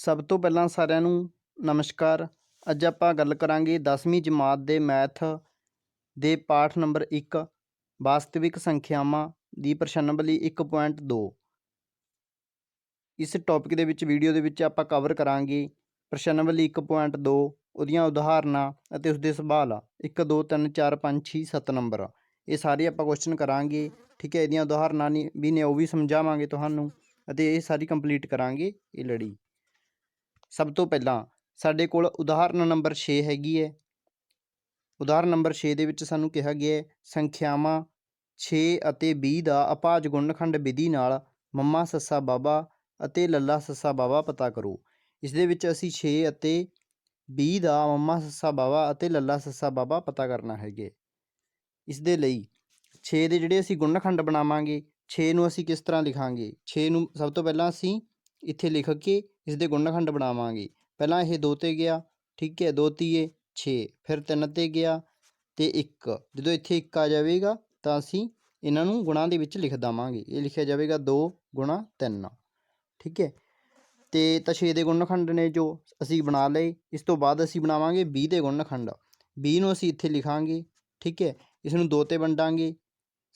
ਸਭ ਤੋਂ ਪਹਿਲਾਂ ਸਾਰਿਆਂ ਨੂੰ ਨਮਸਕਾਰ। ਅੱਜ ਆਪਾਂ ਗੱਲ ਕਰਾਂਗੇ 10ਵੀਂ ਜਮਾਤ ਦੇ ਮੈਥ ਦੇ ਪਾਠ ਨੰਬਰ 1 ਵਾਸਤਵਿਕ ਸੰਖਿਆਵਾਂ ਦੀ ਪ੍ਰਸ਼ਨਾਵਲੀ 1.2। ਇਸ ਟੌਪਿਕ ਦੇ ਵਿੱਚ ਵੀਡੀਓ ਦੇ ਵਿੱਚ ਆਪਾਂ ਕਵਰ ਕਰਾਂਗੇ ਪ੍ਰਸ਼ਨਾਵਲੀ 1.2, ਉਹਦੀਆਂ ਉਦਾਹਰਨਾਂ ਅਤੇ ਉਸਦੇ ਸਵਾਲ 1 2 3 4 5 6 7 ਨੰਬਰ। ਇਹ ਸਾਰੇ ਆਪਾਂ ਕੁਐਸਚਨ ਕਰਾਂਗੇ, ਠੀਕ ਹੈ। ਇਹਦੀਆਂ ਉਦਾਹਰਨਾਂ ਵੀ ਨੇ ਉਹ ਵੀ ਸਮਝਾਵਾਂਗੇ ਤੁਹਾਨੂੰ, ਅਤੇ ਇਹ ਸਾਰੀ ਕੰਪਲੀਟ ਕਰਾਂਗੇ ਇਹ ਲੜੀ। ਸਭ ਤੋਂ ਪਹਿਲਾਂ ਸਾਡੇ ਕੋਲ ਉਦਾਹਰਨ ਨੰਬਰ 6 ਹੈਗੀ ਹੈ। ਉਦਾਹਰਨ ਨੰਬਰ 6 ਦੇ ਵਿੱਚ ਸਾਨੂੰ ਕਿਹਾ ਗਿਆ ਹੈ ਸੰਖਿਆਵਾਂ 6 ਅਤੇ 20 ਦਾ ਅਭਾਜ ਗੁਣਨਖੰਡ ਵਿਧੀ ਨਾਲ ਮੰਮਾ ਸੱਸਾ ਬਾਬਾ ਅਤੇ ਲੱਲਾ ਸੱਸਾ ਬਾਬਾ ਪਤਾ ਕਰੋ। ਇਸ ਦੇ ਵਿੱਚ ਅਸੀਂ 6 ਅਤੇ 20 ਦਾ ਮੰਮਾ ਸੱਸਾ ਬਾਬਾ ਅਤੇ ਲੱਲਾ ਸੱਸਾ ਬਾਬਾ ਪਤਾ ਕਰਨਾ ਹੈਗੇ। ਇਸ ਦੇ ਲਈ 6 ਦੇ ਜਿਹੜੇ ਅਸੀਂ ਗੁਣਨਖੰਡ ਬਣਾਵਾਂਗੇ, 6 ਨੂੰ ਅਸੀਂ ਕਿਸ ਤਰ੍ਹਾਂ ਲਿਖਾਂਗੇ। 6 ਨੂੰ ਸਭ ਤੋਂ ਪਹਿਲਾਂ ਅਸੀਂ ਇੱਥੇ ਲਿਖ ਕੇ ਇਸ ਦੇ ਗੁਣਨਖੰਡ ਬਣਾਵਾਂਗੇ। ਪਹਿਲਾਂ ਇਹ 2 'ਤੇ ਗਿਆ, ਠੀਕ ਹੈ, 2 ਤੀਏ 6, ਫਿਰ 3 'ਤੇ ਗਿਆ ਅਤੇ 1। ਜਦੋਂ ਇੱਥੇ 1 ਆ ਜਾਵੇਗਾ ਤਾਂ ਅਸੀਂ ਇਹਨਾਂ ਨੂੰ ਗੁਣਾਂ ਦੇ ਵਿੱਚ ਲਿਖ ਦੇਵਾਂਗੇ। ਇਹ ਲਿਖਿਆ ਜਾਵੇਗਾ 2 ਗੁਣਾ 3, ਠੀਕ ਹੈ। ਅਤੇ ਤਾਂ 6 ਦੇ ਗੁਣਨਖੰਡ ਨੇ ਜੋ ਅਸੀਂ ਬਣਾ ਲਏ। ਇਸ ਤੋਂ ਬਾਅਦ ਅਸੀਂ ਬਣਾਵਾਂਗੇ 20 ਦੇ ਗੁਣਨਖੰਡ। 20 ਨੂੰ ਅਸੀਂ ਇੱਥੇ ਲਿਖਾਂਗੇ, ਠੀਕ ਹੈ। ਇਸ ਨੂੰ 2 'ਤੇ ਵੰਡਾਂਗੇ,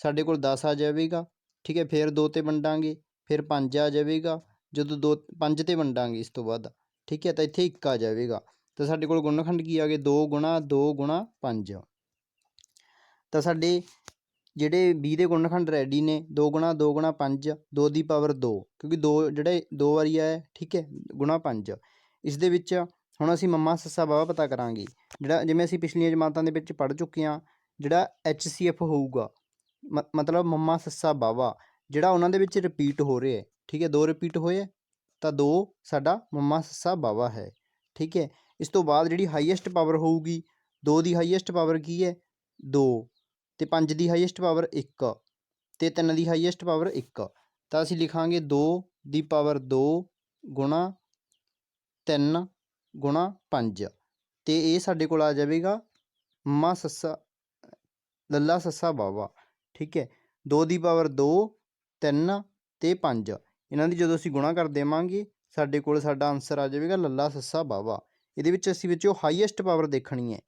ਸਾਡੇ ਕੋਲ 10 ਆ ਜਾਵੇਗਾ, ਠੀਕ ਹੈ। ਫਿਰ 2 'ਤੇ ਵੰਡਾਂਗੇ, ਫਿਰ 5 ਆ ਜਾਵੇਗਾ। ਜਦੋਂ 5 'ਤੇ ਵੰਡਾਂਗੇ ਇਸ ਤੋਂ ਬਾਅਦ, ਠੀਕ ਹੈ, ਤਾਂ ਇੱਥੇ 1 ਆ ਜਾਵੇਗਾ। ਤਾਂ ਸਾਡੇ ਕੋਲ ਗੁਣਨਖੰਡ ਕੀ ਆ ਗਏ 2 ਗੁਣਾ 5। ਤਾਂ ਸਾਡੇ ਜਿਹੜੇ 20 ਦੇ ਗੁਣਨਖੰਡ ਰੈਡੀ ਨੇ 2 ਗੁਣਾ 5, 2 ਦੀ ਪਾਵਰ 2, ਕਿਉਂਕਿ 2 ਜਿਹੜੇ 2 ਵਾਰੀ ਆਇਆ, ਠੀਕ ਹੈ, ਗੁਣਾ 5। ਇਸ ਦੇ ਵਿੱਚ ਹੁਣ ਅਸੀਂ ਮੰਮਾ ਸੱਸਾ ਬਾਬਾ ਪਤਾ ਕਰਾਂਗੇ। ਜਿਹੜਾ ਜਿਵੇਂ ਅਸੀਂ ਪਿਛਲੀਆਂ ਜਮਾਤਾਂ ਦੇ ਵਿੱਚ ਪੜ੍ਹ ਚੁੱਕੇ ਹਾਂ, ਜਿਹੜਾ HCF ਹੋਊਗਾ ਮਤਲਬ ਮੰਮਾ ਸੱਸਾ ਬਾਬਾ, ਜਿਹੜਾ ਉਹਨਾਂ ਦੇ ਵਿੱਚ ਰਿਪੀਟ ਹੋ ਰਿਹਾ ਹੈ, ਠੀਕ ਹੈ। 2 ਰਿਪੀਟ ਹੋਏ ਤਾਂ 2 ਸਾਡਾ ਮੰਮਾ ਸੱਸਾ ਬਾਬਾ ਹੈ, ਠੀਕ ਹੈ। ਇਸ ਤੋਂ ਬਾਅਦ ਜਿਹੜੀ ਹਾਈਐਸਟ ਪਾਵਰ ਹੋਊਗੀ, 2 ਦੀ ਹਾਈਐਸਟ ਪਾਵਰ ਕੀ ਹੈ 2, ਅਤੇ 5 ਦੀ ਹਾਈਐਸਟ ਪਾਵਰ 1, ਅਤੇ 3 ਦੀ ਹਾਈਐਸਟ ਪਾਵਰ 1। ਤਾਂ ਅਸੀਂ ਲਿਖਾਂਗੇ 2 ਦੀ ਪਾਵਰ 2 ਗੁਣਾ 3 ਗੁਣਾ 5, ਅਤੇ ਇਹ ਸਾਡੇ ਕੋਲ ਆ ਜਾਵੇਗਾ ਮੰਮਾ ਸੱਸਾ ਲੱਲਾ ਸੱਸਾ ਬਾਬਾ, ਠੀਕ ਹੈ। 2 ਦੀ ਪਾਵਰ 2 3 ਅਤੇ 5, ਇਹਨਾਂ ਦੀ ਜਦੋਂ ਅਸੀਂ ਗੁਣਾ ਕਰ ਦੇਵਾਂਗੇ ਸਾਡੇ ਕੋਲ ਸਾਡਾ ਆਨਸਰ ਆ ਜਾਵੇਗਾ ਲੱਲਾ ਸੱਸਾ ਬਾਬਾ। ਇਹਦੇ ਵਿੱਚ ਅਸੀਂ ਵਿੱਚੋਂ ਹਾਈਐਸਟ ਪਾਵਰ ਦੇਖਣੀ ਹੈ।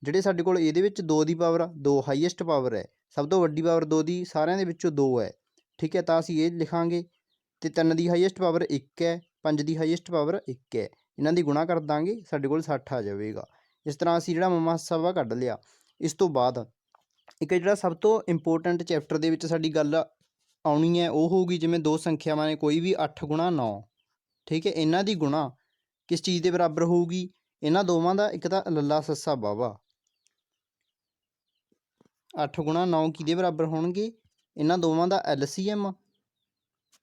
ਜਿਹੜੇ ਸਾਡੇ ਕੋਲ ਇਹਦੇ ਵਿੱਚ 2 ਦੀ ਪਾਵਰ 2 ਹਾਈਐਸਟ ਪਾਵਰ ਹੈ, ਸਭ ਤੋਂ ਵੱਡੀ ਪਾਵਰ 2 ਦੀ ਸਾਰਿਆਂ ਦੇ ਵਿੱਚੋਂ 2 ਹੈ, ਠੀਕ ਹੈ। ਤਾਂ ਅਸੀਂ ਇਹ ਲਿਖਾਂਗੇ, ਅਤੇ 3 ਦੀ ਹਾਈਐਸਟ ਪਾਵਰ 1 ਹੈ, 5 ਦੀ ਹਾਈਐਸਟ ਪਾਵਰ 1 ਹੈ। ਇਹਨਾਂ ਦੀ ਗੁਣਾ ਕਰ ਦਾਂਗੇ, ਸਾਡੇ ਕੋਲ 60 ਆ ਜਾਵੇਗਾ। ਇਸ ਤਰ੍ਹਾਂ ਅਸੀਂ ਜਿਹੜਾ ਮੰਮਾ ਸੱਸਾ ਬਾਬਾ ਕੱਢ ਲਿਆ। ਇਸ ਤੋਂ ਬਾਅਦ ਇੱਕ ਜਿਹੜਾ ਸਭ ਤੋਂ ਇੰਪੋਰਟੈਂਟ ਚੈਪਟਰ ਦੇ ਵਿੱਚ ਸਾਡੀ ਗੱਲ ਆਉਣੀ ਹੈ ਉਹ ਹੋਊਗੀ ਜਿਵੇਂ 2 ਸੰਖਿਆਵਾਂ ਨੇ ਕੋਈ ਵੀ 8 ਗੁਣਾ 9, ਠੀਕ ਹੈ। ਇਹਨਾਂ ਦੀ ਗੁਣਾ ਕਿਸ ਚੀਜ਼ ਦੇ ਬਰਾਬਰ ਹੋਊਗੀ, ਇਹਨਾਂ ਦੋਵਾਂ ਦਾ, ਇੱਕ ਤਾਂ ਲੱਲਾ ਸੱਸਾ ਬਾਬਾ, 8 ਗੁਣਾ 9 ਕਿਹਦੇ ਬਰਾਬਰ ਹੋਣਗੇ, ਇਹਨਾਂ ਦੋਵਾਂ ਦਾ LCM,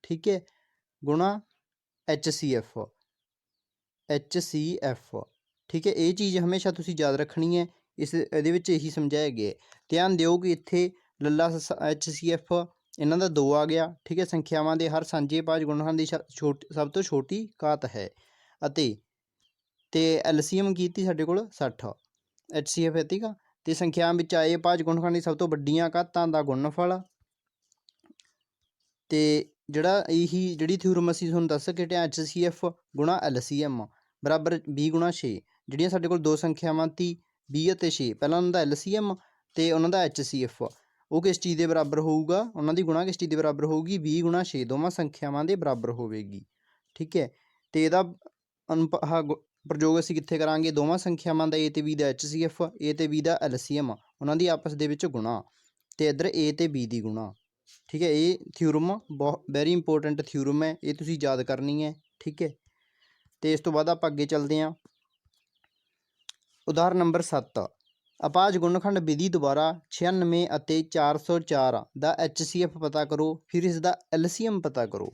ਠੀਕ ਹੈ, ਗੁਣਾ HCF, ਠੀਕ ਹੈ। ਇਹ ਚੀਜ਼ ਹਮੇਸ਼ਾ ਤੁਸੀਂ ਯਾਦ ਰੱਖਣੀ ਹੈ। ਇਹਦੇ ਵਿੱਚ ਇਹੀ ਸਮਝਾਇਆ ਗਿਆ। ਧਿਆਨ ਦਿਓ ਕਿ ਇੱਥੇ ਲੱਲਾ ਸੱਸਾ HCF ਇਹਨਾਂ ਦਾ 2 ਆ ਗਿਆ, ਠੀਕ ਹੈ। ਸੰਖਿਆਵਾਂ ਦੇ ਹਰ ਸਾਂਝੇ ਭਾਜ ਗੁਣਨਖੰਡ ਦੀ ਸਭ ਤੋਂ ਛੋਟੀ ਘਾਤ ਹੈ, ਅਤੇ LCM ਕੀਤੀ ਸਾਡੇ ਕੋਲ 60 HCF ਹੈ, ਠੀਕ ਆ। ਅਤੇ ਸੰਖਿਆ ਵਿੱਚ ਆਏ ਭਾਜ ਗੁਣਨਖੰਡ ਦੀ ਸਭ ਤੋਂ ਵੱਡੀਆਂ ਘਾਤਾਂ ਦਾ ਗੁਣਨਫਲ। ਅਤੇ ਜਿਹੜੀ ਥਿਊਰਮ ਅਸੀਂ ਤੁਹਾਨੂੰ ਦੱਸ ਕੇ ਹਟੇ HCF ਗੁਣਾ LCM ਬਰਾਬਰ 20 ਗੁਣਾ 6। ਜਿਹੜੀਆਂ ਸਾਡੇ ਕੋਲ 2 ਸੰਖਿਆਵਾਂ ਤੀ 20 ਅਤੇ 6, ਪਹਿਲਾਂ ਉਹਨਾਂ ਦਾ LCM ਅਤੇ ਉਹਨਾਂ ਦਾ HCF ਉਹ ਕਿਸ ਚੀਜ਼ ਦੇ ਬਰਾਬਰ ਹੋਊਗਾ, ਉਹਨਾਂ ਦੀ ਗੁਣਾ ਕਿਸ ਚੀਜ਼ ਦੇ ਬਰਾਬਰ ਹੋਊਗੀ 20 ਗੁਣਾ 6, ਦੋਵਾਂ ਸੰਖਿਆਵਾਂ ਦੇ ਬਰਾਬਰ ਹੋਵੇਗੀ, ਠੀਕ ਹੈ। ਅਤੇ ਇਹਦਾ ਪ੍ਰਯੋਗ ਅਸੀਂ ਕਿੱਥੇ ਕਰਾਂਗੇ, ਦੋਵਾਂ ਸੰਖਿਆਵਾਂ ਦਾ A ਅਤੇ B ਦਾ HCF, A ਅਤੇ B ਦਾ LCM, ਉਹਨਾਂ ਦੀ ਆਪਸ ਦੇ ਵਿੱਚ ਗੁਣਾ, ਅਤੇ ਇੱਧਰ A ਅਤੇ B ਦੀ ਗੁਣਾ, ਠੀਕ ਹੈ। ਇਹ ਥਿਊਰਮ ਬਹੁਤ ਵੈਰੀ ਇੰਪੋਰਟੈਂਟ ਥਿਊਰਮ ਹੈ, ਇਹ ਤੁਸੀਂ ਯਾਦ ਕਰਨੀ ਹੈ, ਠੀਕ ਹੈ। ਅਤੇ ਇਸ ਤੋਂ ਬਾਅਦ ਆਪਾਂ ਅੱਗੇ ਚੱਲਦੇ ਹਾਂ। ਉਦਾਹਰਨ ਨੰਬਰ 7, ਅਭਾਜ ਗੁਣਨਖੰਡ ਵਿਧੀ ਦੁਆਰਾ 96 ਅਤੇ 404 ਦਾ HCF ਪਤਾ ਕਰੋ, ਫਿਰ ਇਸ ਦਾ LCM ਪਤਾ ਕਰੋ,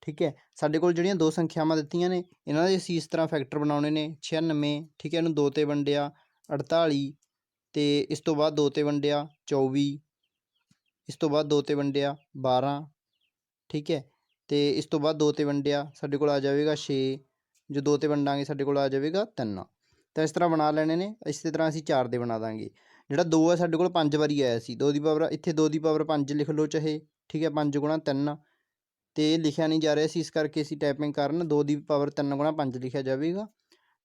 ਠੀਕ ਹੈ। ਸਾਡੇ ਕੋਲ ਜਿਹੜੀਆਂ 2 ਸੰਖਿਆਵਾਂ ਦਿੱਤੀਆਂ ਨੇ ਇਹਨਾਂ ਦੇ ਅਸੀਂ ਇਸ ਤਰ੍ਹਾਂ ਫੈਕਟਰ ਬਣਾਉਣੇ ਨੇ। 96, ਠੀਕ ਹੈ, ਇਹਨੂੰ 2 'ਤੇ ਵੰਡਿਆ 48, ਅਤੇ ਇਸ ਤੋਂ ਬਾਅਦ 2 'ਤੇ ਵੰਡਿਆ 24, ਇਸ ਤੋਂ ਬਾਅਦ 2 'ਤੇ ਵੰਡਿਆ 12, ਠੀਕ ਹੈ। ਅਤੇ ਇਸ ਤੋਂ ਬਾਅਦ 2 'ਤੇ ਵੰਡਿਆ ਸਾਡੇ ਕੋਲ ਆ ਜਾਵੇਗਾ 6, ਜੋ 2 'ਤੇ ਵੰਡਾਂਗੇ ਸਾਡੇ ਕੋਲ ਆ ਜਾਵੇਗਾ 3। ਤਾਂ ਇਸ ਤਰ੍ਹਾਂ ਬਣਾ ਲੈਣੇ ਨੇ। ਇਸੇ ਤਰ੍ਹਾਂ ਅਸੀਂ 4 ਦੇ ਬਣਾ ਦਾਂਗੇ। ਜਿਹੜਾ 2 ਹੈ ਸਾਡੇ ਕੋਲ 5 ਵਾਰੀ ਆਇਆ ਸੀ, 2 ਦੀ ਪਾਵਰ ਇੱਥੇ 2 ਦੀ ਪਾਵਰ 5 ਲਿਖ ਲਓ ਚਾਹੇ, ਠੀਕ ਹੈ, 5 ਗੁਣਾ 3, ਤੇ ਲਿਖਿਆ ਨਹੀਂ ਜਾ ਰਿਹਾ ਸੀ, ਇਸ ਕਰਕੇ ਅਸੀਂ ਟਾਈਪਿੰਗ ਕਾਰਨ 2 ਦੀ ਪਾਵਰ 3 ਗੁਣਾ 5 ਲਿਖਿਆ ਜਾਵੇਗਾ।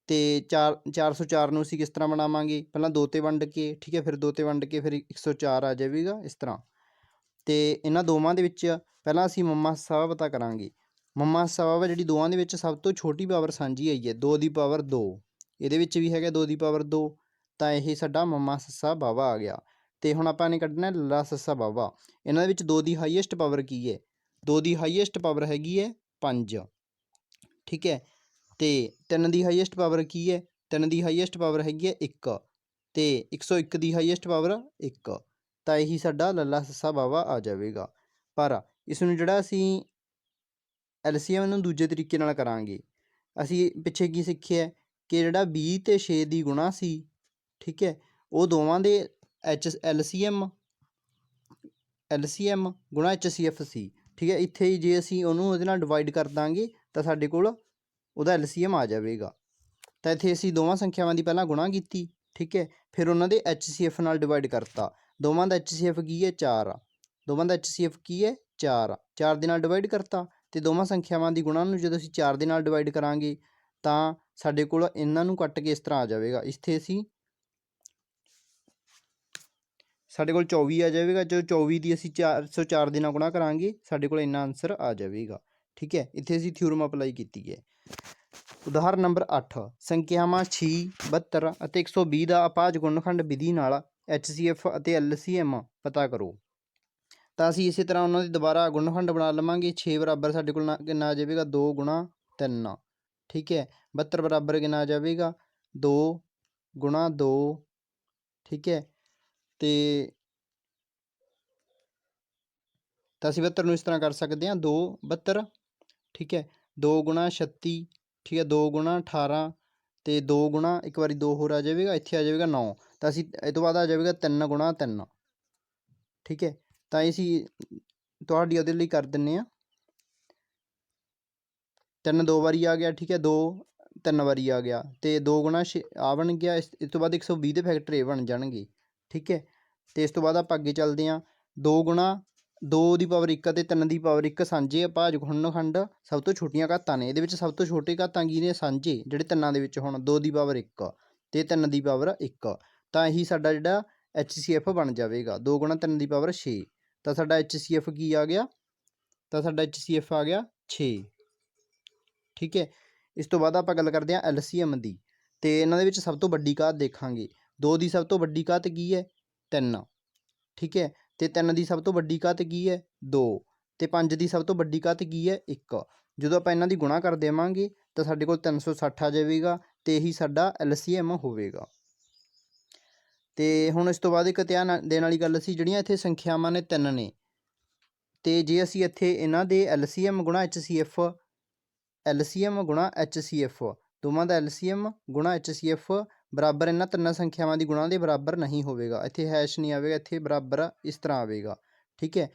ਤੇ 404 ਨੂੰ ਅਸੀਂ ਕਿਸ ਤਰ੍ਹਾਂ ਬਣਾਵਾਂਗੇ, ਪਹਿਲਾਂ 2 ਤੇ ਵੰਡ ਕੇ, ਠੀਕ ਹੈ, ਫਿਰ 2 ਤੇ ਵੰਡ ਕੇ ਫਿਰ 104 ਆ ਜਾਵੇਗਾ ਇਸ ਤਰ੍ਹਾਂ। ਤੇ ਇਹਨਾਂ ਦੋਵਾਂ ਦੇ ਵਿੱਚ ਪਹਿਲਾਂ ਅਸੀਂ ਮੰਮਾ ਹਿੱਸਾ ਪਤਾ ਕਰਾਂਗੇ। ਮੰਮਾ ਹਿੱਸਾ ਜਿਹੜੀ ਦੋਵਾਂ ਦੇ ਵਿੱਚ ਸਭ ਤੋਂ ਛੋਟੀ ਪਾਵਰ ਸਾਂਝੀ ਆਈ ਹੈ 2 ਦੀ ਪਾਵਰ 2, ਇਹਦੇ ਵਿੱਚ ਵੀ ਹੈਗਾ 2 ਦੀ ਪਾਵਰ 2, ਤਾਂ ਇਹ ਸਾਡਾ ਮੰਮਾ ਸੱਸਾ ਬਾਵਾ ਆ ਗਿਆ। ਤੇ ਹੁਣ ਆਪਾਂ ਨੇ ਕੱਢਣਾ ਲੱਲਾ ਸੱਸਾ ਬਾਵਾ। ਇਹਨਾਂ ਦੇ ਵਿੱਚ 2 ਦੀ ਹਾਈਐਸਟ ਪਾਵਰ ਕੀ ਹੈ, 2 ਦੀ ਹਾਈਐਸਟ ਪਾਵਰ ਹੈਗੀ ਹੈ 5, ਠੀਕ ਹੈ। ਤੇ 3 ਦੀ ਹਾਈਐਸਟ ਪਾਵਰ ਕੀ ਹੈ, 3 ਦੀ ਹਾਈਐਸਟ ਪਾਵਰ ਹੈਗੀ ਹੈ 1, ਤੇ 101 ਦੀ ਹਾਈਐਸਟ ਪਾਵਰ 1, ਤਾਂ ਇਹੀ ਸਾਡਾ ਲੱਲਾ ਸੱਸਾ ਬਾਵਾ ਆ ਜਾਵੇਗਾ। ਪਰ ਇਸ ਨੂੰ ਜਿਹੜਾ ਅਸੀਂ LCM ਨੂੰ ਦੂਜੇ ਤਰੀਕੇ ਨਾਲ ਕਰਾਂਗੇ। ਅਸੀਂ ਪਿੱਛੇ ਕੀ ਸਿੱਖਿਆ ਕਿ ਜਿਹੜਾ 20 ਤੇ 6 ਦੀ ਗੁਣਾ ਸੀ, ਠੀਕ ਹੈ, ਉਹ ਦੋਵਾਂ ਦੇ LCM ਗੁਣਾ HCF ਸੀ, ਠੀਕ ਹੈ। ਇੱਥੇ ਜੇ ਅਸੀਂ ਉਹਨੂੰ ਉਹਦੇ ਨਾਲ ਡਿਵਾਈਡ ਕਰ ਦਾਂਗੇ ਤਾਂ ਸਾਡੇ ਕੋਲ ਉਹਦਾ LCM ਆ ਜਾਵੇਗਾ। ਤਾਂ ਇੱਥੇ ਅਸੀਂ ਦੋਵਾਂ ਸੰਖਿਆਵਾਂ ਦੀ ਪਹਿਲਾਂ ਗੁਣਾ ਕੀਤੀ, ਠੀਕ ਹੈ, ਫਿਰ ਉਹਨਾਂ ਦੇ HCF ਨਾਲ ਡਿਵਾਈਡ ਕਰਤਾ। ਦੋਵਾਂ ਦਾ HCF ਕੀ ਹੈ 4, ਦੋਵਾਂ ਦਾ HCF ਕੀ ਹੈ 4, 4 ਦੇ ਨਾਲ ਡਿਵਾਈਡ ਕਰਤਾ। ਤੇ ਦੋਵਾਂ ਸੰਖਿਆਵਾਂ ਦੀ ਗੁਣਾ ਨੂੰ ਜਦੋਂ ਅਸੀਂ 4 ਦੇ ਨਾਲ ਡਿਵਾਈਡ ਕਰਾਂਗੇ ਤਾਂ ਸਾਡੇ ਕੋਲ ਇਹਨਾਂ ਨੂੰ ਕੱਟ ਕੇ ਇਸ ਤਰ੍ਹਾਂ ਆ ਜਾਵੇਗਾ। ਇੱਥੇ ਅਸੀਂ ਸਾਡੇ ਕੋਲ 24 ਆ ਜਾਵੇਗਾ, ਜਦੋਂ 24 ਦੀ ਅਸੀਂ 404 ਦੇ ਨਾਲ ਗੁਣਾ ਕਰਾਂਗੇ ਸਾਡੇ ਕੋਲ ਇੰਨਾ ਆਨਸਰ ਆ ਜਾਵੇਗਾ, ਠੀਕ ਹੈ। ਇੱਥੇ ਅਸੀਂ ਥਿਊਰਮ ਅਪਲਾਈ ਕੀਤੀ ਹੈ। ਉਦਾਹਰਨ ਨੰਬਰ 8, ਸੰਖਿਆਵਾਂ 6, 72 ਅਤੇ 120 ਦਾ ਅਪਾਹਜ ਗੁਣਨਖੰਡ ਵਿਧੀ ਨਾਲ HCF ਅਤੇ LCM ਪਤਾ ਕਰੋ। ਤਾਂ ਅਸੀਂ ਇਸੇ ਤਰ੍ਹਾਂ ਉਹਨਾਂ ਦੀ ਦੁਬਾਰਾ ਗੁਣਨਖੰਡ ਬਣਾ ਲਵਾਂਗੇ। 6 ਬਰਾਬਰ ਸਾਡੇ ਕੋਲ ਕਿੰਨਾ ਆ ਜਾਵੇਗਾ 2 ਗੁਣਾ 3, ਠੀਕ ਹੈ। 72 ਬਰਾਬਰ ਕਿੰਨਾ ਆ ਜਾਵੇਗਾ 2 ਗੁਣਾ 2, ਠੀਕ ਹੈ। ਤੇ ਤਾਂ ਅਸੀਂ 72 ਨੂੰ ਇਸ ਤਰ੍ਹਾਂ ਕਰ ਸਕਦੇ ਹਾਂ 2 72, ਠੀਕ ਹੈ, 2 ਗੁਣਾ 36, ਠੀਕ ਹੈ, 2 ਗੁਣਾ 18 ਤੇ 2 ਗੁਣਾ ਇੱਕ ਵਾਰੀ 2 ਹੋਰ ਆ ਜਾਵੇਗਾ, ਇੱਥੇ ਆ ਜਾਵੇਗਾ 9। ਤਾਂ ਅਸੀਂ ਇਹ ਤੋਂ ਬਾਅਦ ਆ ਜਾਵੇਗਾ 3 ਗੁਣਾ 3, ਠੀਕ ਹੈ। ਤਾਂ ਅਸੀਂ ਤੁਹਾਡੀ ਉਹਦੇ ਲਈ ਕਰ ਦਿੰਦੇ ਹਾਂ 3 2 ਵਾਰੀ ਆ ਗਿਆ, ਠੀਕ ਹੈ, 2 3 ਵਾਰੀ ਆ ਗਿਆ, ਤੇ 2 ਗੁਣਾ 6 ਆ ਬਣ ਗਿਆ। ਇਸ ਤੋਂ ਬਾਅਦ 120 ਦੇ ਫੈਕਟਰ ਇਹ ਬਣ ਜਾਣਗੇ, ਠੀਕ ਹੈ। ਤੇ ਇਸ ਤੋਂ ਬਾਅਦ ਆਪਾਂ ਅੱਗੇ ਚੱਲਦੇ ਹਾਂ। 2 ਗੁਣਾ 2 ਦੀ ਪਾਵਰ 1 ਅਤੇ 3 ਦੀ ਪਾਵਰ 1 ਸਾਂਝੇ ਅਪਾਹਜ ਗੁਣਨਖੰਡ ਸਭ ਤੋਂ ਛੋਟੀਆਂ ਘਾਤਾਂ ਨੇ। ਇਹਦੇ ਵਿੱਚ ਸਭ ਤੋਂ ਛੋਟੇ ਘਾਤਾਂ ਕੀ ਨੇ ਸਾਂਝੇ, ਜਿਹੜੇ ਤਿੰਨਾਂ ਦੇ ਵਿੱਚ ਹੁਣ 2 ਦੀ ਪਾਵਰ 1 ਤੇ 3 ਦੀ ਪਾਵਰ 1, ਤਾਂ ਇਹੀ ਸਾਡਾ ਜਿਹੜਾ HCF ਬਣ ਜਾਵੇਗਾ 2 ਗੁਣਾ 3 ਦੀ ਪਾਵਰ 6। ਤਾਂ ਸਾਡਾ HCF ਕੀ ਆ ਗਿਆ, ਤਾਂ ਸਾਡਾ HCF ਆ ਗਿਆ 6, ਠੀਕ ਹੈ। ਇਸ ਤੋਂ ਬਾਅਦ ਆਪਾਂ ਗੱਲ ਕਰਦੇ ਹਾਂ LCM ਦੀ। ਤੇ ਇਹਨਾਂ ਦੇ ਵਿੱਚ ਸਭ ਤੋਂ ਵੱਡੀ ਘਾਤ ਦੇਖਾਂਗੇ। 2 ਦੀ ਸਭ ਤੋਂ ਵੱਡੀ ਘਾਤ ਕੀ ਹੈ 3, ਠੀਕ ਹੈ, ਤੇ 3 ਦੀ ਸਭ ਤੋਂ ਵੱਡੀ ਘਾਤ ਕੀ ਹੈ 2, ਤੇ 5 ਦੀ ਸਭ ਤੋਂ ਵੱਡੀ ਘਾਤ ਕੀ ਹੈ 1। ਜਦੋਂ ਆਪਾਂ ਇਹਨਾਂ ਦੀ ਗੁਣਾ ਕਰ ਦੇਵਾਂਗੇ ਤਾਂ ਸਾਡੇ ਕੋਲ 360 ਆ ਜਾਵੇਗਾ, ਤੇ ਇਹੀ ਸਾਡਾ LCM ਹੋਵੇਗਾ। ਤੇ ਹੁਣ ਇਸ ਤੋਂ ਬਾਅਦ ਇੱਕ ਧਿਆਨ ਦੇਣ ਵਾਲੀ ਗੱਲ ਸੀ, ਜਿਹੜੀਆਂ ਇੱਥੇ ਸੰਖਿਆਵਾਂ ਨੇ 3 ਨੇ, ਤੇ ਜੇ ਅਸੀਂ ਇੱਥੇ ਇਹਨਾਂ ਦੇ LCM ਗੁਣਾ HCF, LCM ਗੁਣਾ HCF, ਦੋਵਾਂ ਦਾ LCM ਗੁਣਾ HCF ਬਰਾਬਰ ਇਹਨਾਂ ਤਿੰਨਾਂ ਸੰਖਿਆਵਾਂ ਦੀ ਗੁਣਾ ਦੇ ਬਰਾਬਰ ਨਹੀਂ ਹੋਵੇਗਾ। ਇੱਥੇ ਹੈਸ਼ ਨਹੀਂ ਆਵੇਗਾ, ਇੱਥੇ ਬਰਾਬਰ ਇਸ ਤਰ੍ਹਾਂ ਆਵੇਗਾ, ਠੀਕ ਹੈ।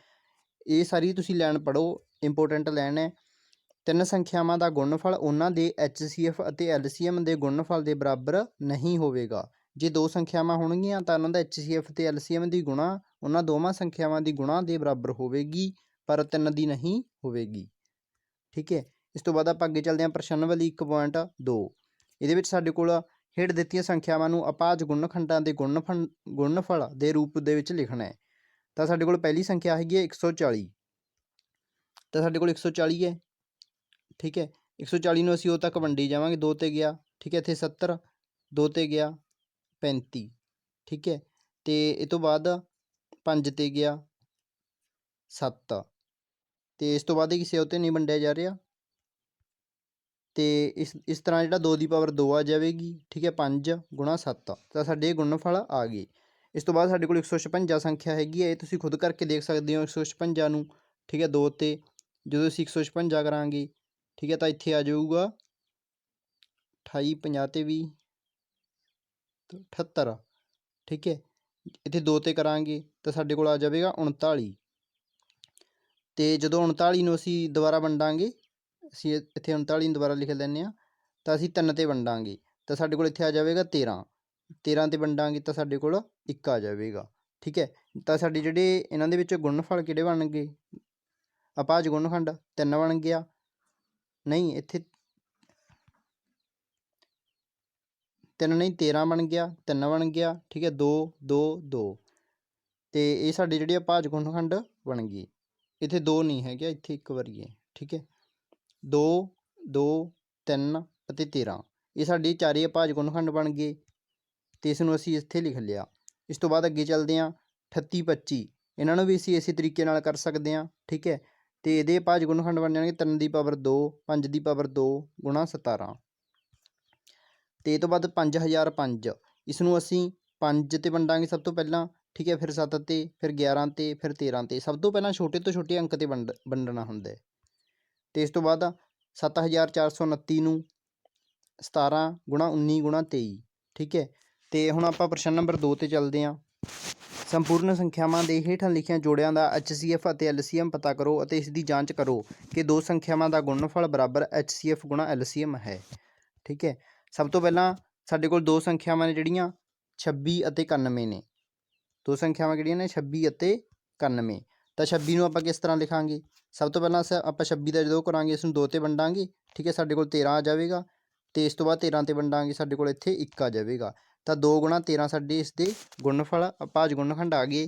ਇਹ ਸਾਰੀ ਤੁਸੀਂ ਲਾਈਨ ਪੜ੍ਹੋ, ਇੰਪੋਰਟੈਂਟ ਲਾਈਨ ਹੈ। 3 ਸੰਖਿਆਵਾਂ ਦਾ ਗੁਣਨਫਲ ਉਹਨਾਂ ਦੇ HCF ਅਤੇ LCM ਦੇ ਗੁਣਨਫਲ ਦੇ ਬਰਾਬਰ ਨਹੀਂ ਹੋਵੇਗਾ। ਜੇ 2 ਸੰਖਿਆਵਾਂ ਹੋਣਗੀਆਂ ਤਾਂ ਉਹਨਾਂ ਦਾ HCF ਅਤੇ LCM ਦੀ ਗੁਣਾ ਉਹਨਾਂ ਦੋਵਾਂ ਸੰਖਿਆਵਾਂ ਦੀ ਗੁਣਾ ਦੇ ਬਰਾਬਰ ਹੋਵੇਗੀ, ਪਰ 3 ਦੀ ਨਹੀਂ ਹੋਵੇਗੀ, ਠੀਕ ਹੈ। ਇਸ ਤੋਂ ਬਾਅਦ ਆਪਾਂ ਅੱਗੇ ਚੱਲਦੇ ਹਾਂ ਪ੍ਰਸ਼ਨਾਵਲੀ 1.2। ਇਹਦੇ ਵਿੱਚ ਸਾਡੇ ਕੋਲ ਹੇਠ ਦਿੱਤੀਆਂ ਸੰਖਿਆਵਾਂ ਨੂੰ ਅਪਾਹਜ ਗੁਣਨਖੰਡਾਂ ਦੇ ਗੁਣਨਫਲ ਦੇ ਰੂਪ ਦੇ ਵਿੱਚ ਲਿਖਣਾ ਹੈ। ਤਾਂ ਸਾਡੇ ਕੋਲ ਪਹਿਲੀ ਸੰਖਿਆ ਹੈਗੀ ਹੈ 140, ਤਾਂ ਸਾਡੇ ਕੋਲ 140 ਹੈ, ਠੀਕ ਹੈ। 140 ਨੂੰ ਅਸੀਂ ਉਦੋਂ ਤੱਕ ਵੰਡੀ ਜਾਵਾਂਗੇ, 2 ਤੇ ਗਿਆ, ਠੀਕ ਹੈ, ਇੱਥੇ 70, 2 ਤੇ ਗਿਆ 35, ਠੀਕ ਹੈ, ਤੇ ਇਹ ਤੋਂ ਬਾਅਦ 5 ਤੇ ਗਿਆ 7, ਤੇ ਇਸ ਤੋਂ ਬਾਅਦ ਇਹ ਕਿਸੇ ਉੱਤੇ ਨਹੀਂ ਵੰਡਿਆ ਜਾ ਰਿਹਾ। ਤੇ ਇਸ ਤਰ੍ਹਾਂ ਜਿਹੜਾ 2 ਦੀ ਪਾਵਰ 2 ਆ ਜਾਵੇਗੀ, ਠੀਕ ਹੈ, 5 ਗੁਣਾ 7, ਤਾਂ ਸਾਡੇ ਗੁਣਨਫਲ ਆ ਗਏ। ਇਸ ਤੋਂ ਬਾਅਦ ਸਾਡੇ ਕੋਲ 156 ਸੰਖਿਆ ਹੈਗੀ ਹੈ, ਇਹ ਤੁਸੀਂ ਖੁਦ ਕਰਕੇ ਦੇਖ ਸਕਦੇ ਹੋ 156 ਨੂੰ, ਠੀਕ ਹੈ। 2 ਤੇ ਜਦੋਂ ਅਸੀਂ 156 ਕਰਾਂਗੇ, ਠੀਕ ਹੈ, ਤਾਂ ਇੱਥੇ ਆ ਜਾਊਗਾ 28 50 ਤੇ 20 78, ਠੀਕ ਹੈ। ਇੱਥੇ 2 ਤੇ ਕਰਾਂਗੇ ਤਾਂ ਸਾਡੇ ਕੋਲ ਆ ਜਾਵੇਗਾ 39, ਤੇ ਜਦੋਂ 39 ਨੂੰ ਅਸੀਂ ਦੁਬਾਰਾ ਵੰਡਾਂਗੇ, ਅਸੀਂ ਇੱਥੇ 39 ਨੂੰ ਦੁਬਾਰਾ ਲਿਖ ਲੈਂਦੇ ਹਾਂ, ਤਾਂ ਅਸੀਂ 3 ਤੇ ਵੰਡਾਂਗੇ ਤਾਂ ਸਾਡੇ ਕੋਲ ਇੱਥੇ ਆ ਜਾਵੇਗਾ 13, 13 ਤੇ ਵੰਡਾਂਗੇ ਤਾਂ ਸਾਡੇ ਕੋਲ 1 ਆ ਜਾਵੇਗਾ, ਠੀਕ ਹੈ। ਤਾਂ ਸਾਡੇ ਜਿਹੜੇ ਇਹਨਾਂ ਦੇ ਵਿੱਚ ਗੁਣਨਫਲ ਕਿਹੜੇ ਬਣ ਗਏ, ਅਭਾਜ ਗੁਣਨਖੰਡ 3 ਬਣ ਗਿਆ, ਨਹੀਂ ਇੱਥੇ 3 ਨਹੀਂ 13 ਬਣ ਗਿਆ, 3 ਬਣ ਗਿਆ, ਠੀਕ ਹੈ 2 2 2 ਤੇ ਇਹ ਸਾਡੇ ਜਿਹੜੀ ਅਭਾਜ ਗੁਣਨਖੰਡ ਬਣ ਗਈ। ਇੱਥੇ 2 ਨਹੀਂ ਹੈਗਾ, ਇੱਥੇ ਇੱਕ ਵਾਰੀ ਹੈ, ਠੀਕ ਹੈ 2 2 3 ਅਤੇ 13 ਇਹ ਸਾਡੇ ਚਾਰੇ ਅਭਾਜ ਗੁਣਨਖੰਡ ਬਣ ਗਏ ਤੇ ਇਸ ਨੂੰ ਅਸੀਂ ਇੱਥੇ ਲਿਖ ਲਿਆ। ਇਸ ਤੋਂ ਬਾਅਦ ਅੱਗੇ ਚੱਲਦੇ ਹਾਂ 38 25 ਇਹਨਾਂ ਨੂੰ ਵੀ ਅਸੀਂ ਇਸੇ ਤਰੀਕੇ ਨਾਲ ਕਰ ਸਕਦੇ ਹਾਂ, ਠੀਕ ਹੈ ਤੇ ਇਹਦੇ ਅਭਾਜ ਗੁਣਨਖੰਡ ਬਣ ਜਾਣਗੇ 3 ਦੀ ਪਾਵਰ 2 5 ਦੀ ਪਾਵਰ 2 ਗੁਣਾ 17 ਤੇ ਇਹ ਤੋਂ ਬਾਅਦ 5005 ਇਸ ਨੂੰ ਅਸੀਂ 5 ਤੇ ਵੰਡਾਂਗੇ ਸਭ ਤੋਂ ਪਹਿਲਾਂ, ਠੀਕ ਹੈ ਫਿਰ 7 ਤੇ, ਫਿਰ 11 ਤੇ, ਫਿਰ 13 ਤੇ। ਸਭ ਤੋਂ ਪਹਿਲਾਂ ਛੋਟੇ ਤੋਂ ਛੋਟੇ ਅੰਕ ਤੇ ਵੰਡਣਾ ਹੁੰਦਾ ਤੇ ਇਸ ਤੋਂ ਬਾਅਦ 7429 ਨੂੰ 17 ਗੁਣਾ 19 ਗੁਣਾ 23, ਠੀਕ ਹੈ ਤੇ ਹੁਣ ਆਪਾਂ ਪ੍ਰਸ਼ਨ ਨੰਬਰ 2 ਤੇ ਚੱਲਦੇ ਹਾਂ। ਸੰਪੂਰਨ ਸੰਖਿਆਵਾਂ ਦੇ ਹੇਠਾਂ ਲਿਖੀਆਂ ਜੋੜਿਆਂ ਦਾ HCF ਅਤੇ LCM ਪਤਾ ਕਰੋ ਅਤੇ ਇਸ ਦੀ ਜਾਂਚ ਕਰੋ ਕਿ ਦੋ ਸੰਖਿਆਵਾਂ ਦਾ ਗੁਣਨਫਲ ਬਰਾਬਰ HCF ਗੁਣਾ LCM ਹੈ, ਠੀਕ ਹੈ। ਸਭ ਤੋਂ ਪਹਿਲਾਂ ਸਾਡੇ ਕੋਲ ਦੋ ਸੰਖਿਆਵਾਂ ਨੇ ਜਿਹੜੀਆਂ 26 ਅਤੇ 91 ਨੇ, ਦੋ ਸੰਖਿਆਵਾਂ ਕਿਹੜੀਆਂ ਨੇ 26 ਅਤੇ 91। ਤਾਂ 26 ਨੂੰ ਆਪਾਂ ਕਿਸ ਤਰ੍ਹਾਂ ਲਿਖਾਂਗੇ? ਸਭ ਤੋਂ ਪਹਿਲਾਂ ਆਪਾਂ 26 ਦਾ ਜਦੋਂ ਕਰਾਂਗੇ ਇਸ ਨੂੰ 2 ਤੇ ਵੰਡਾਂਗੇ, ਠੀਕ ਹੈ ਸਾਡੇ ਕੋਲ 13 ਆ ਜਾਵੇਗਾ ਤੇ ਇਸ ਤੋਂ ਬਾਅਦ 13 ਤੇ ਵੰਡਾਂਗੇ ਸਾਡੇ ਕੋਲ ਇੱਥੇ 1 ਆ ਜਾਵੇਗਾ। ਤਾਂ 2 ਗੁਣਾ 13 ਸਾਡੇ ਇਸ ਦੇ ਗੁਣਨਫਲ ਅਭਾਜ ਗੁਣਨਖੰਡ ਆ ਗਏ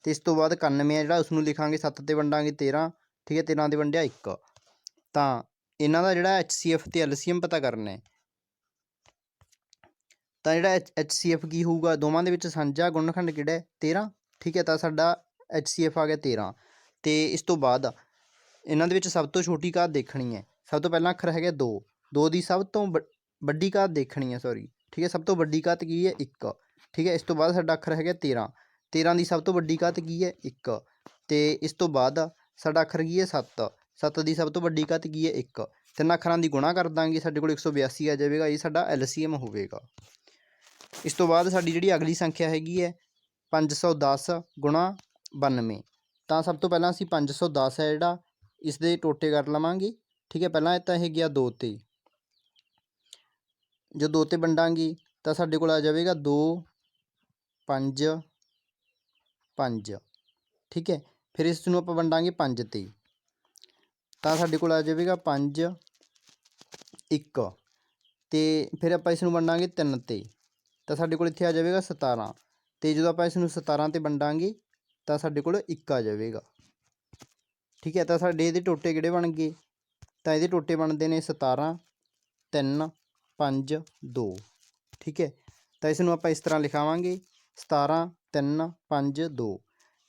ਤੇ ਇਸ ਤੋਂ ਬਾਅਦ 91 ਹੈ ਜਿਹੜਾ ਉਸ ਨੂੰ ਲਿਖਾਂਗੇ 7 ਤੇ ਵੰਡਾਂਗੇ 13, ਠੀਕ ਹੈ 13 ਤੇ ਵੰਡਿਆ 1। ਤਾਂ ਇਹਨਾਂ ਦਾ ਜਿਹੜਾ HCF ਤੇ LCM ਪਤਾ ਕਰਨਾ ਹੈ ਤਾਂ ਜਿਹੜਾ HCF ਕੀ ਹੋਊਗਾ, ਦੋਵਾਂ ਦੇ ਵਿੱਚ ਸਾਂਝਾ ਗੁਣਨਖੰਡ ਕਿਹੜਾ ਹੈ 13, ਠੀਕ ਹੈ ਤਾਂ ਸਾਡਾ HCF ਆ ਗਿਆ 13। ਤੇ ਇਸ ਤੋਂ ਬਾਅਦ ਇਹਨਾਂ ਦੇ ਵਿੱਚ ਸਭ ਤੋਂ ਛੋਟੀ ਘਾਤ ਦੇਖਣੀ ਹੈ। ਸਭ ਤੋਂ ਪਹਿਲਾਂ ਅੱਖਰ ਹੈਗਾ 2, 2 ਦੀ ਸਭ ਤੋਂ ਵੱਡੀ ਘਾਤ ਦੇਖਣੀ ਹੈ, ਸੌਰੀ ਠੀਕ ਹੈ ਸਭ ਤੋਂ ਵੱਡੀ ਘਾਤ ਕੀ ਹੈ 1, ਠੀਕ ਹੈ। ਇਸ ਤੋਂ ਬਾਅਦ ਸਾਡਾ ਅੱਖਰ ਹੈਗਾ 13, 13 ਦੀ ਸਭ ਤੋਂ ਵੱਡੀ ਘਾਤ ਕੀ ਹੈ 1 ਤੇ ਇਸ ਤੋਂ ਬਾਅਦ ਸਾਡਾ ਅੱਖਰ ਕੀ ਹੈ 7, 7 ਦੀ ਸਭ ਤੋਂ ਵੱਡੀ ਘਾਤ ਕੀ ਹੈ 1। ਤਿੰਨ ਅੱਖਰਾਂ ਦੀ ਗੁਣਾ ਕਰ ਦਾਂਗੇ ਸਾਡੇ ਕੋਲ 182 ਆ ਜਾਵੇਗਾ, ਇਹ ਸਾਡਾ LCM ਹੋਵੇਗਾ। ਇਸ ਤੋਂ ਬਾਅਦ ਸਾਡੀ ਜਿਹੜੀ ਅਗਲੀ ਸੰਖਿਆ ਹੈਗੀ ਹੈ 510 ਗੁਣਾ 92। ਤਾਂ ਸਭ ਤੋਂ ਪਹਿਲਾਂ ਅਸੀਂ 510 ਹੈ ਜਿਹੜਾ ਇਸ ਦੇ ਟੋਟੇ ਕਰ ਲਵਾਂਗੇ, ਠੀਕ ਹੈ ਪਹਿਲਾਂ ਤਾਂ ਇਹ ਗਿਆ 2 ਤੇ, ਜੋ 2 ਤੇ ਵੰਡਾਂਗੇ ਤਾਂ ਸਾਡੇ ਕੋਲ ਆ ਜਾਵੇਗਾ 2 5 5, ਠੀਕ ਹੈ ਫਿਰ ਇਸ ਨੂੰ ਆਪਾਂ ਵੰਡਾਂਗੇ 5 ਤੇ ਤਾਂ ਸਾਡੇ ਕੋਲ ਆ ਜਾਵੇਗਾ 5 1 ਤੇ ਫਿਰ ਆਪਾਂ ਇਸ ਨੂੰ ਵੰਡਾਂਗੇ 3 ਤੇ ਤਾਂ ਸਾਡੇ ਕੋਲ ਇੱਥੇ ਆ ਜਾਵੇਗਾ 17 ਤੇ ਜਦੋਂ ਆਪਾਂ ਇਸ ਨੂੰ 17 ਤੇ ਵੰਡਾਂਗੇ ਤਾਂ ਸਾਡੇ ਕੋਲ 1 ਆ ਜਾਵੇਗਾ, ਠੀਕ ਹੈ। ਤਾਂ ਸਾਡੇ ਇਹਦੇ ਟੋਟੇ ਕਿਹੜੇ ਬਣ ਗਏ? ਤਾਂ ਇਹਦੇ ਟੋਟੇ ਬਣਦੇ ਨੇ 17 3 5 2, ਠੀਕ ਹੈ। ਤਾਂ ਇਸ ਨੂੰ ਆਪਾਂ ਇਸ ਤਰ੍ਹਾਂ ਲਿਖਾਵਾਂਗੇ 17 3 5 2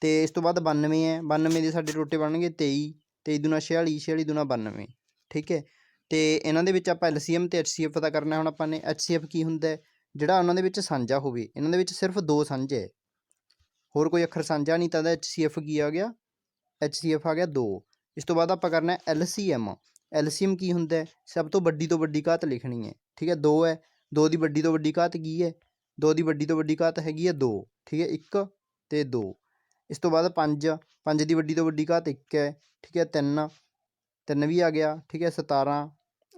ਤੇ ਇਸ ਤੋਂ ਬਾਅਦ 92 ਹੈ, 92 ਦੇ ਸਾਡੇ ਟੋਟੇ ਬਣਨਗੇ 23 23 ਦੂਣਾ 46 46 ਦੂਣਾ 92, ਠੀਕ ਹੈ। ਤੇ ਇਹਨਾਂ ਦੇ ਵਿੱਚ ਆਪਾਂ LCM ਤੇ HCF ਪਤਾ ਕਰਨਾ। ਹੁਣ ਆਪਾਂ ਨੇ HCF ਕੀ ਹੁੰਦਾ ਜਿਹੜਾ ਉਹਨਾਂ ਦੇ ਵਿੱਚ ਸਾਂਝਾ ਹੋਵੇ, ਇਹਨਾਂ ਦੇ ਵਿੱਚ ਸਿਰਫ 2 ਸਾਂਝੇ ਹੈ, ਹੋਰ ਕੋਈ ਅੱਖਰ ਸਾਂਝਾ ਨਹੀਂ, ਤਾਂ ਇਹਦਾ HCF ਕੀ ਆ ਗਿਆ HCF ਆ ਗਿਆ 2। ਇਸ ਤੋਂ ਬਾਅਦ ਆਪਾਂ ਕਰਨਾ LCM। LCM ਕੀ ਹੁੰਦਾ? ਸਭ ਤੋਂ ਵੱਡੀ ਘਾਤ ਲਿਖਣੀ ਹੈ, ਠੀਕ ਹੈ 2 ਹੈ, 2 ਦੀ ਵੱਡੀ ਤੋਂ ਵੱਡੀ ਘਾਤ ਕੀ ਹੈ 2 ਦੀ ਵੱਡੀ ਤੋਂ ਵੱਡੀ ਘਾਤ ਹੈਗੀ ਹੈ 2, ਠੀਕ ਹੈ 1 ਤੇ 2। ਇਸ ਤੋਂ ਬਾਅਦ 5 5 ਦੀ ਵੱਡੀ ਤੋਂ ਵੱਡੀ ਘਾਤ 1 ਹੈ, ਠੀਕ ਹੈ 3 3 ਵੀ ਆ ਗਿਆ, ਠੀਕ ਹੈ 17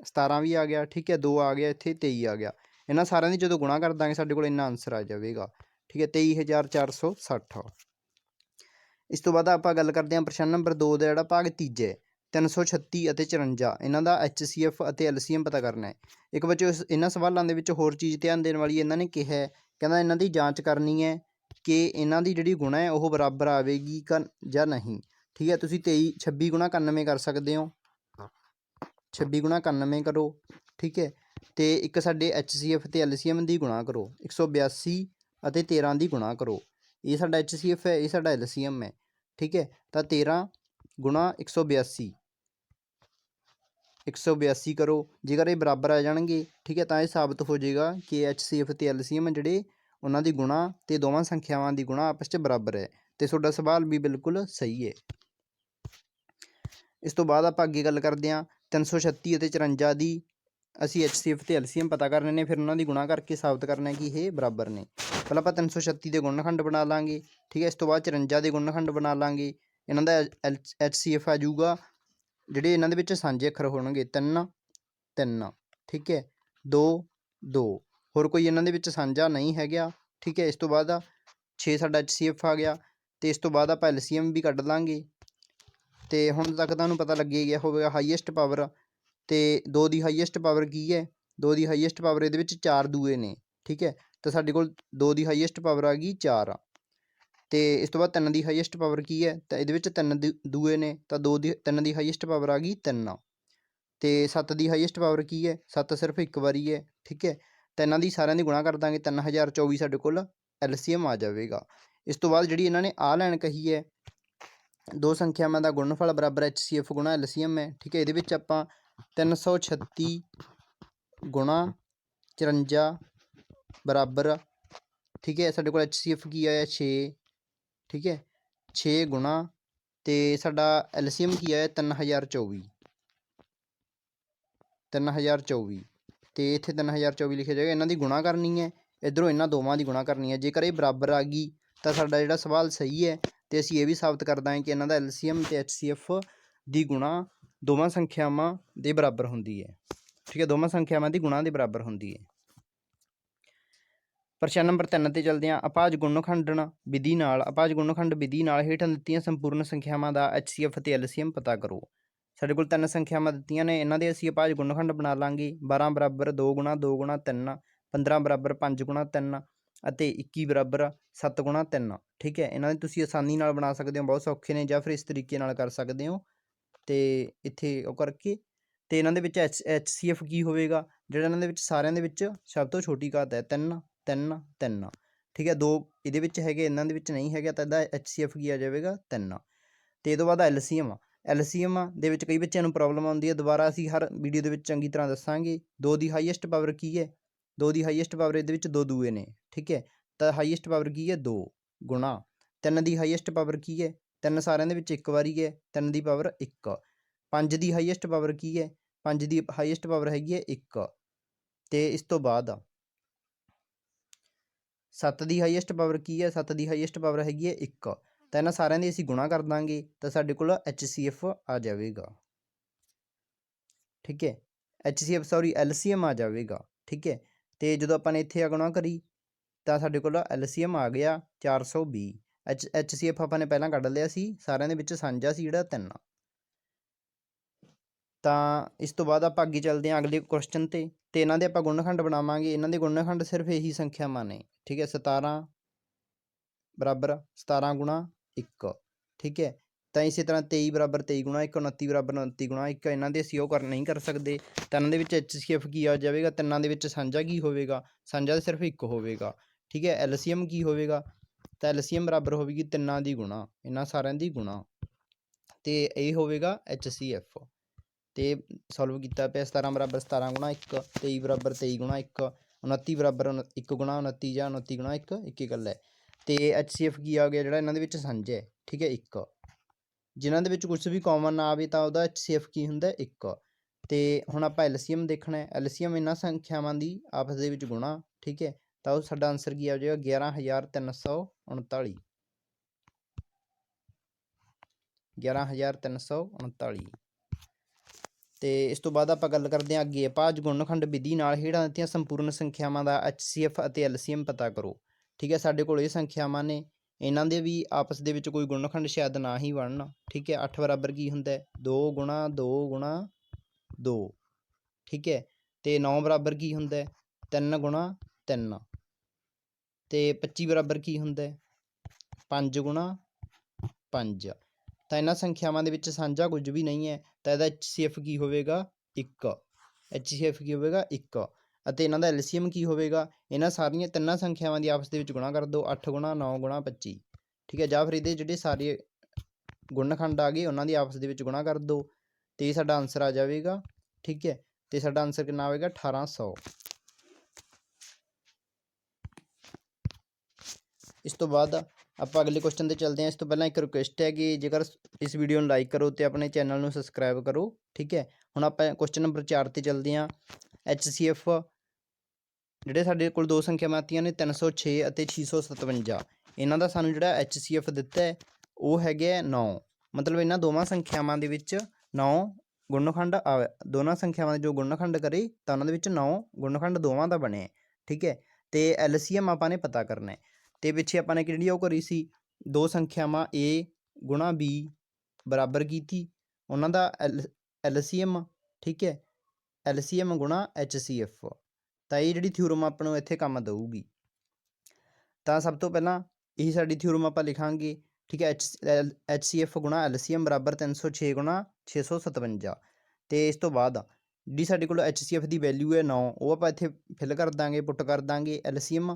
17 ਵੀ ਆ ਗਿਆ, ਠੀਕ ਹੈ 2 ਆ ਗਿਆ, ਇੱਥੇ 23 ਆ ਗਿਆ। ਇਹਨਾਂ ਸਾਰਿਆਂ ਦੀ ਜਦੋਂ ਗੁਣਾ ਕਰ ਦਾਂਗੇ ਸਾਡੇ ਕੋਲ ਇੰਨਾ ਆਨਸਰ ਆ ਜਾਵੇਗਾ, ਠੀਕ ਹੈ 23460। ਇਸ ਤੋਂ ਬਾਅਦ ਆਪਾਂ ਗੱਲ ਕਰਦੇ ਹਾਂ ਪ੍ਰਸ਼ਨ ਨੰਬਰ 2 ਦਾ ਜਿਹੜਾ ਭਾਗ ਤੀਜਾ 336 ਅਤੇ 54 ਇਹਨਾਂ ਦਾ HCF ਅਤੇ LCM ਪਤਾ ਕਰਨਾ ਹੈ। ਇੱਕ ਬੱਚੇ ਇਹਨਾਂ ਸਵਾਲਾਂ ਦੇ ਵਿੱਚ ਹੋਰ ਚੀਜ਼ ਧਿਆਨ ਦੇਣ ਵਾਲੀ ਇਹਨਾਂ ਨੇ ਕਿਹਾ ਕਹਿੰਦਾ ਇਹਨਾਂ ਦੀ ਜਾਂਚ ਕਰਨੀ ਹੈ ਕਿ ਇਹਨਾਂ ਦੀ ਜਿਹੜੀ ਗੁਣਾ ਹੈ ਉਹ ਬਰਾਬਰ ਆਵੇਗੀ ਜਾਂ ਨਹੀਂ, ਠੀਕ ਹੈ। ਤੁਸੀਂ 26 ਗੁਣਾ 91 ਕਰ ਸਕਦੇ ਹੋ, 26 ਗੁਣਾ 91 ਕਰੋ, ਠੀਕ ਹੈ ਤੇ ਇੱਕ ਸਾਡੇ HCF ਤੇ LCM ਦੀ ਗੁਣਾ ਕਰੋ 182 ਅਤੇ 13 ਦੀ ਗੁਣਾ ਕਰੋ। ਇਹ ਸਾਡਾ HCF ਹੈ, ਇਹ ਸਾਡਾ LCM ਹੈ, ਠੀਕ ਹੈ। ਤਾਂ 13 ਗੁਣਾ 182 182 ਕਰੋ, ਜੇਕਰ ਇਹ ਬਰਾਬਰ ਆ ਜਾਣਗੇ, ਠੀਕ ਹੈ ਤਾਂ ਇਹ ਸਾਬਤ ਹੋ ਜਾਏਗਾ ਕਿ HCF ਤੇ LCM ਜਿਹੜੇ ਉਹਨਾਂ ਦੀ ਗੁਣਾ ਤੇ ਦੋਵਾਂ ਸੰਖਿਆਵਾਂ ਦੀ ਗੁਣਾ ਆਪਸ 'ਚ ਬਰਾਬਰ ਹੈ ਤੇ ਤੁਹਾਡਾ ਸਵਾਲ ਵੀ ਬਿਲਕੁਲ ਸਹੀ ਹੈ। ਇਸ ਤੋਂ ਬਾਅਦ ਆਪਾਂ ਅੱਗੇ ਗੱਲ ਕਰਦੇ ਹਾਂ 336 ਅਤੇ 54 ਦੀ। ਅਸੀਂ HCF ਤੇ LCM ਪਤਾ ਕਰਨੇ ਨੇ, ਫਿਰ ਉਹਨਾਂ ਦੀ ਗੁਣਾ ਕਰਕੇ ਸਾਬਤ ਕਰਨਾ ਕਿ ਇਹ ਬਰਾਬਰ ਨੇ। ਪਹਿਲਾਂ ਆਪਾਂ 336 ਦੇ ਗੁਣਨਖੰਡ ਬਣਾ ਲਾਂਗੇ, ਠੀਕ ਹੈ। ਇਸ ਤੋਂ ਬਾਅਦ 54 ਦੇ ਗੁਣਨਖੰਡ ਬਣਾ ਲਾਂਗੇ। ਇਹਨਾਂ ਦਾ HCF ਆ ਜਾਊਗਾ ਜਿਹੜੇ ਇਹਨਾਂ ਦੇ ਵਿੱਚ ਸਾਂਝੇ ਅੱਖਰ ਹੋਣਗੇ 3 3, ਠੀਕ ਹੈ 2 2, ਹੋਰ ਕੋਈ ਇਹਨਾਂ ਦੇ ਵਿੱਚ ਸਾਂਝਾ ਨਹੀਂ ਹੈਗਾ, ਠੀਕ ਹੈ। ਇਸ ਤੋਂ ਬਾਅਦ 6 ਸਾਡਾ HCF ਆ ਗਿਆ ਤੇ ਇਸ ਤੋਂ ਬਾਅਦ ਆਪਾਂ LCM ਵੀ ਕੱਢ ਲਾਂਗੇ ਤੇ ਹੁਣ ਤੱਕ ਤੁਹਾਨੂੰ ਪਤਾ ਲੱਗ ਹੀ ਗਿਆ ਹੋਵੇਗਾ ਹਾਈਐਸਟ ਪਾਵਰ ਤੇ 2 ਦੀ ਹਾਈਐਸਟ ਪਾਵਰ ਕੀ ਹੈ। 2 ਦੀ ਹਾਈਐਸਟ ਪਾਵਰ ਇਹਦੇ ਵਿੱਚ 4 ਦੂਏ ਨੇ, ਠੀਕ ਹੈ। ਤਾਂ ਸਾਡੇ ਕੋਲ 2 ਦੀ ਹਾਈਐਸਟ ਪਾਵਰ ਆ ਗਈ 4 ਤੇ ਇਸ ਤੋਂ ਬਾਅਦ 3 ਦੀ ਹਾਈਐਸਟ ਪਾਵਰ ਕੀ ਹੈ, ਤਾਂ ਇਹਦੇ ਵਿੱਚ 3 ਦੂਏ ਨੇ, ਤਾਂ 3 ਦੀ ਹਾਈਐਸਟ ਪਾਵਰ ਆ ਗਈ 3 ਤੇ 7 ਦੀ ਹਾਈਐਸਟ ਪਾਵਰ ਕੀ ਹੈ, 7 ਸਿਰਫ ਇੱਕ ਵਾਰੀ ਹੈ, ਠੀਕ ਹੈ। ਤਾਂ ਇਹਨਾਂ ਦੀ ਸਾਰਿਆਂ ਦੀ ਗੁਣਾ ਕਰ ਦਾਂਗੇ 3024 ਸਾਡੇ ਕੋਲ ਐਲਸੀਐਮ ਆ ਜਾਵੇਗਾ। ਇਸ ਤੋਂ ਬਾਅਦ ਜਿਹੜੀ ਇਹਨਾਂ ਨੇ ਆਹ ਲਾਈਨ ਕਹੀ ਹੈ, ਦੋ ਸੰਖਿਆਵਾਂ ਦਾ ਗੁਣਨਫਲ ਬਰਾਬਰ HCF ਗੁਣਾ ਐਲਸੀਐਮ ਹੈ, ਠੀਕ ਹੈ। ਇਹਦੇ ਵਿੱਚ ਆਪਾਂ 336 ਗੁਣਾ 54 ਬਰਾਬਰ, ਠੀਕ ਹੈ, ਸਾਡੇ ਕੋਲ HCF ਕੀ ਆਇਆ 6, ਠੀਕ ਹੈ, 6 ਗੁਣਾ ਤੇ ਸਾਡਾ ਐਲਸੀਐਮ ਕੀ ਆਇਆ 3024 ਤੇ ਇੱਥੇ 3024 ਲਿਖਿਆ ਜਾਏਗਾ। ਇਹਨਾਂ ਦੀ ਗੁਣਾ ਕਰਨੀ ਹੈ, ਇੱਧਰੋਂ ਇਹਨਾਂ ਦੋਵਾਂ ਦੀ ਗੁਣਾ ਕਰਨੀ ਹੈ। ਜੇਕਰ ਇਹ ਬਰਾਬਰ ਆ ਗਈ ਤਾਂ ਸਾਡਾ ਜਿਹੜਾ ਸਵਾਲ ਸਹੀ ਹੈ ਤੇ ਅਸੀਂ ਇਹ ਵੀ ਸਾਬਤ ਕਰ ਦਾਂਗੇ ਕਿ ਇਹਨਾਂ ਦਾ ਐਲਸੀਐਮ ਤੇ HCF ਦੀ ਗੁਣਾ ਦੋਵਾਂ ਸੰਖਿਆਵਾਂ ਦੇ ਬਰਾਬਰ ਹੁੰਦੀ ਹੈ, ਠੀਕ ਹੈ, ਦੋਵਾਂ ਸੰਖਿਆਵਾਂ ਦੀ ਗੁਣਾ ਦੇ ਬਰਾਬਰ ਹੁੰਦੀ ਹੈ। ਪ੍ਰਸ਼ਨ ਨੰਬਰ 3 ਤੇ ਚਲਦੇ ਹਾਂ। ਅਭਾਜ ਗੁਣਨਖੰਡਨ ਵਿਧੀ ਨਾਲ ਹੇਠਾਂ ਦਿੱਤੀਆਂ ਸੰਪੂਰਨ ਸੰਖਿਆਵਾਂ ਦਾ HCF ਅਤੇ LCM ਪਤਾ ਕਰੋ। ਸਾਡੇ ਕੋਲ 3 ਸੰਖਿਆਵਾਂ ਦਿੱਤੀਆਂ ਨੇ, ਇਹਨਾਂ ਦੇ ਅਸੀਂ ਅਭਾਜ ਗੁਣਨਖੰਡ ਬਣਾ ਲਾਂਗੇ। 12 ਬਰਾਬਰ 2 ਗੁਣਾ 2 ਗੁਣਾ 3, 15 ਬਰਾਬਰ 5 ਗੁਣਾ 3 ਅਤੇ 21 ਬਰਾਬਰ 7 ਗੁਣਾ 3, ਠੀਕ ਹੈ। ਇਹਨਾਂ ਦੀ ਤੁਸੀਂ ਆਸਾਨੀ ਨਾਲ ਬਣਾ ਸਕਦੇ ਹੋ, ਬਹੁਤ ਸੌਖੇ ਨੇ, ਜਾਂ ਫਿਰ ਇਸ ਤਰੀਕੇ ਨਾਲ ਕਰ ਸਕਦੇ ਹੋ। ਤੇ ਇੱਥੇ ਉਹ ਕਰਕੇ ਤੇ ਇਹਨਾਂ ਦੇ ਵਿੱਚ HCF ਕੀ ਹੋਵੇਗਾ, ਜਿਹੜਾ ਇਹਨਾਂ ਦੇ ਵਿੱਚ ਸਾਰਿਆਂ ਦੇ ਵਿੱਚ ਸਭ ਤੋਂ ਛੋਟੀ ਘਾਤ ਹੈ 3 3 3, ਠੀਕ ਹੈ। 2 ਇਹਦੇ ਵਿੱਚ ਹੈਗੇ, ਇਹਨਾਂ ਦੇ ਵਿੱਚ ਨਹੀਂ ਹੈਗਾ, ਤਾਂ ਇਹਦਾ HCF ਕੀ ਆ ਜਾਵੇਗਾ 3। ਤੇ ਇਹ ਤੋਂ ਬਾਅਦ ਐਲਸੀਐਮ ਦੇ ਵਿੱਚ ਕਈ ਬੱਚਿਆਂ ਨੂੰ ਪ੍ਰੋਬਲਮ ਆਉਂਦੀ ਹੈ, ਦੁਬਾਰਾ ਅਸੀਂ ਹਰ ਵੀਡੀਓ ਦੇ ਵਿੱਚ ਚੰਗੀ ਤਰ੍ਹਾਂ ਦੱਸਾਂਗੇ। 2 ਦੀ ਹਾਈਐਸਟ ਪਾਵਰ ਕੀ ਹੈ, 2 ਦੀ ਹਾਈਐਸਟ ਪਾਵਰ ਇਹਦੇ ਵਿੱਚ 2 ਦੂਏ ਨੇ, ਠੀਕ ਹੈ। ਤਾਂ ਹਾਈਐਸਟ ਪਾਵਰ ਕੀ ਹੈ 2 ਗੁਣਾ 3 ਦੀ ਹਾਈਐਸਟ ਪਾਵਰ ਕੀ ਹੈ, 3 ਸਾਰਿਆਂ ਦੇ ਵਿੱਚ ਇੱਕ ਵਾਰੀ ਹੈ, 3 ਦੀ ਪਾਵਰ 1। 5 ਦੀ ਹਾਈਐਸਟ ਪਾਵਰ ਕੀ ਹੈ, 5 ਦੀ ਹਾਈਐਸਟ ਪਾਵਰ ਹੈਗੀ ਹੈ 1 ਤੇ ਇਸ ਤੋਂ ਬਾਅਦ 7 ਦੀ ਹਾਈਐਸਟ ਪਾਵਰ ਕੀ ਹੈ, 7 ਦੀ ਹਾਈਐਸਟ ਪਾਵਰ ਹੈਗੀ ਹੈ 1। ਤਾਂ ਇਹਨਾਂ ਸਾਰਿਆਂ ਦੀ ਅਸੀਂ ਗੁਣਾ ਕਰ ਦਾਂਗੇ ਤਾਂ ਸਾਡੇ ਕੋਲ HCF ਆ ਜਾਵੇਗਾ, ਠੀਕ ਹੈ। LCM ਆ ਜਾਵੇਗਾ, ਠੀਕ ਹੈ। ਤੇ ਜਦੋਂ ਆਪਾਂ ਨੇ ਇੱਥੇ ਗੁਣਾ ਕਰੀ ਤਾਂ ਸਾਡੇ ਕੋਲ LCM ਆ ਗਿਆ 420। HCF ਆਪਾਂ ਨੇ ਪਹਿਲਾਂ ਕੱਢ ਲਿਆ ਸੀ, ਸਾਰਿਆਂ ਦੇ ਵਿੱਚ ਸਾਂਝਾ ਸੀ ਜਿਹੜਾ 3। ਤਾਂ ਇਸ ਤੋਂ ਬਾਅਦ ਆਪਾਂ ਅੱਗੇ ਚੱਲਦੇ ਹਾਂ ਅਗਲੇ ਕੁਐਸਚਨ ਤੇ ਇਹਨਾਂ ਦੇ ਆਪਾਂ ਗੁਣਨਖੰਡ ਬਣਾਵਾਂਗੇ। ਇਹਨਾਂ ਦੇ ਗੁਣਨਖੰਡ ਸਿਰਫ ਇਹੀ ਸੰਖਿਆਵਾਂ ਨੇ, ਠੀਕ ਹੈ। 17 ਬਰਾਬਰ 17 ਗੁਣਾ 1, ਠੀਕ ਹੈ। ਤਾਂ ਇਸੇ ਤਰ੍ਹਾਂ 23 ਬਰਾਬਰ 23 ਗੁਣਾ 1, 29 ਬਰਾਬਰ 29 ਗੁਣਾ 1, ਇਹਨਾਂ ਦੇ ਅਸੀਂ ਉਹ ਨਹੀਂ ਕਰ ਸਕਦੇ। ਤਾਂ ਇਹਨਾਂ ਦੇ ਵਿੱਚ HCF ਕੀ ਆ ਜਾਵੇਗਾ, ਤਿੰਨਾਂ ਦੇ ਵਿੱਚ ਸਾਂਝਾ ਕੀ ਹੋਵੇਗਾ, ਸਾਂਝਾ ਸਿਰਫ 1 ਹੋਵੇਗਾ, ਠੀਕ ਹੈ। LCM ਕੀ ਹੋਵੇਗਾ, ਤਾਂ LCM ਬਰਾਬਰ ਹੋਵੇਗੀ ਤਿੰਨਾਂ ਦੀ ਗੁਣਾ, ਇਹਨਾਂ ਸਾਰਿਆਂ ਦੀ ਗੁਣਾ, ਤੇ ਇਹ ਹੋਵੇਗਾ HCF। ਤੇ ਸੋਲਵ ਕੀਤਾ ਪਿਆ 17 ਬਰਾਬਰ 17 ਗੁਣਾ 1, 23 ਬਰਾਬਰ 23 ਗੁਣਾ 1, 29 ਬਰਾਬਰ 1 ਗੁਣਾ 29 ਜਾਂ 29 ਗੁਣਾ 1, ਇੱਕ ਗੱਲ ਹੈ। ਤੇ HCF ਕੀ ਆ ਗਿਆ ਜਿਹੜਾ ਇਹਨਾਂ ਦੇ ਵਿੱਚ ਸਾਂਝਾ ਹੈ, ਠੀਕ ਹੈ 1। ਜਿਨ੍ਹਾਂ ਦੇ ਵਿੱਚ ਕੁਛ ਵੀ ਕਾਮਨ ਨਾ ਆਵੇ ਤਾਂ ਉਹਦਾ HCF ਕੀ ਹੁੰਦਾ 1। ਤੇ ਹੁਣ ਆਪਾਂ LCM ਦੇਖਣਾ ਹੈ। LCM ਇਹਨਾਂ ਸੰਖਿਆਵਾਂ ਦੀ ਆਪਸ ਦੇ ਵਿੱਚ ਗੁਣਾ, ਠੀਕ ਹੈ। ਤਾਂ ਉਹ ਸਾਡਾ ਆਨਸਰ ਕੀ ਆ ਜਾਏਗਾ 11339, 11339। ਤੇ ਇਸ ਤੋਂ ਬਾਅਦ ਆਪਾਂ ਗੱਲ ਕਰਦੇ ਹਾਂ ਅੱਗੇ ਅਭਾਜ ਗੁਣਨਖੰਡ ਵਿਧੀ ਨਾਲ ਹੇਠਾਂ ਦਿੱਤੀਆਂ ਸੰਪੂਰਨ ਸੰਖਿਆਵਾਂ ਦਾ HCF ਅਤੇ LCM ਪਤਾ ਕਰੋ, ਠੀਕ ਹੈ। ਸਾਡੇ ਕੋਲ ਇਹ ਸੰਖਿਆਵਾਂ ਨੇ, ਇਹਨਾਂ ਦੇ ਵੀ ਆਪਸ ਦੇ ਵਿੱਚ ਕੋਈ ਗੁਣਨਖੰਡ ਸ਼ਾਇਦ ਨਾ ਹੀ ਬਣਨ, ਠੀਕ ਹੈ। 8 ਬਰਾਬਰ ਕੀ ਹੁੰਦਾ 2 ਗੁਣਾ 2 ਗੁਣਾ 2, ਠੀਕ ਹੈ। ਤੇ 9 ਬਰਾਬਰ ਕੀ ਹੁੰਦਾ 3 ਗੁਣਾ 3, ਤੇ 25 ਬਰਾਬਰ ਕੀ ਹੁੰਦਾ 5 ਗੁਣਾ 5। ਤਾਂ ਇਹਨਾਂ ਸੰਖਿਆਵਾਂ ਦੇ ਵਿੱਚ ਸਾਂਝਾ ਕੁਝ ਵੀ ਨਹੀਂ ਹੈ, ਤਾਂ ਇਹਦਾ HCF ਕੀ ਹੋਵੇਗਾ 1, HCF ਕੀ ਹੋਵੇਗਾ 1। ਅਤੇ ਇਹਨਾਂ ਦਾ LCM ਕੀ ਹੋਵੇਗਾ, ਇਹਨਾਂ ਸਾਰੀਆਂ ਤਿੰਨਾਂ ਸੰਖਿਆਵਾਂ ਦੀ ਆਪਸ ਦੇ ਵਿੱਚ ਗੁਣਾ ਕਰ ਦਿਓ, 8 ਗੁਣਾ 9 ਗੁਣਾ 25, ਠੀਕ ਹੈ। ਜਾਂ ਫਿਰ ਇਹਦੇ ਜਿਹੜੇ ਸਾਰੇ ਗੁਣਨਖੰਡ ਆ ਗਏ ਉਹਨਾਂ ਦੀ ਆਪਸ ਦੇ ਵਿੱਚ ਗੁਣਾ ਕਰ ਦਿਓ ਤੇ ਸਾਡਾ ਆਨਸਰ ਆ ਜਾਵੇਗਾ, ਠੀਕ ਹੈ। ਤੇ ਸਾਡਾ ਆਨਸਰ ਕਿੰਨਾ ਹੋਵੇਗਾ 1800। ਇਸ ਤੋਂ ਬਾਅਦ ਆਪਾਂ ਅਗਲੇ ਕੁਐਸਚਨ ਤੇ ਚੱਲਦੇ ਹਾਂ। ਇਸ ਤੋਂ ਪਹਿਲਾਂ ਇੱਕ ਰਿਕੁਐਸਟ ਹੈ ਕਿ ਜੇਕਰ ਇਸ ਵੀਡੀਓ ਨੂੰ ਲਾਈਕ ਕਰੋ ਤੇ ਆਪਣੇ ਚੈਨਲ ਨੂੰ ਸਬਸਕ੍ਰਾਈਬ ਕਰੋ, ਠੀਕ ਹੈ। ਹੁਣ ਆਪਾਂ ਕੁਐਸਚਨ ਨੰਬਰ 4 ਤੇ ਚੱਲਦੇ ਹਾਂ। HCF ਜਿਹੜੇ ਸਾਡੇ ਕੋਲ ਦੋ ਸੰਖਿਆਵਾਂ ਆਤੀਆਂ ਨੇ 306 ਅਤੇ 657, ਇਹਨਾਂ ਦਾ ਸਾਨੂੰ ਜਿਹੜਾ HCF ਦਿੱਤਾ ਹੈ ਉਹ ਹੈਗੇ 9। ਮਤਲਬ ਇਹਨਾਂ ਦੋਵਾਂ ਸੰਖਿਆਵਾਂ ਦੇ ਵਿੱਚ 9 ਗੁਣਨਖੰਡ ਦੋਨਾਂ ਸੰਖਿਆਵਾਂ ਦੇ ਜੋ ਗੁਣਨਖੰਡ ਕਰੇ ਤਾਂ ਉਹਨਾਂ ਦੇ ਵਿੱਚ 9 ਗੁਣਨਖੰਡ ਦੋਵਾਂ ਦਾ ਬਣਿਆ, ਠੀਕ ਹੈ। ਤੇ LCM ਆਪਾਂ ਨੇ ਪਤਾ ਕਰਨਾ ਹੈ। ਤੇ ਪਿੱਛੇ ਆਪਾਂ ਨੇ ਕਿਹੜੀ ਉਹ ਕਰੀ ਸੀ, ਦੋ ਸੰਖਿਆਵਾਂ A ਗੁਣਾ B ਬਰਾਬਰ ਕੀਤੀ ਉਹਨਾਂ ਦਾ LCM, ਠੀਕ ਹੈ, LCM ਗੁਣਾ HCF। ਤਾਂ ਇਹ ਜਿਹੜੀ ਥਿਊਰਮ ਆਪਾਂ ਨੂੰ ਇੱਥੇ ਕੰਮ ਦਊਗੀ। ਤਾਂ ਸਭ ਤੋਂ ਪਹਿਲਾਂ ਇਹੀ ਸਾਡੀ ਥਿਊਰਮ ਆਪਾਂ ਲਿਖਾਂਗੇ, ਠੀਕ ਹੈ। HCF ਗੁਣਾ LCM ਬਰਾਬਰ 306 ਗੁਣਾ 657। ਅਤੇ ਇਸ ਤੋਂ ਬਾਅਦ ਜਿਹੜੀ ਸਾਡੇ ਕੋਲ HCF ਦੀ ਵੈਲਿਊ ਹੈ 9, ਉਹ ਆਪਾਂ ਇੱਥੇ ਫਿਲ ਕਰ ਦਾਂਗੇ, ਪੁੱਟ ਕਰ ਦਾਂਗੇ LCM,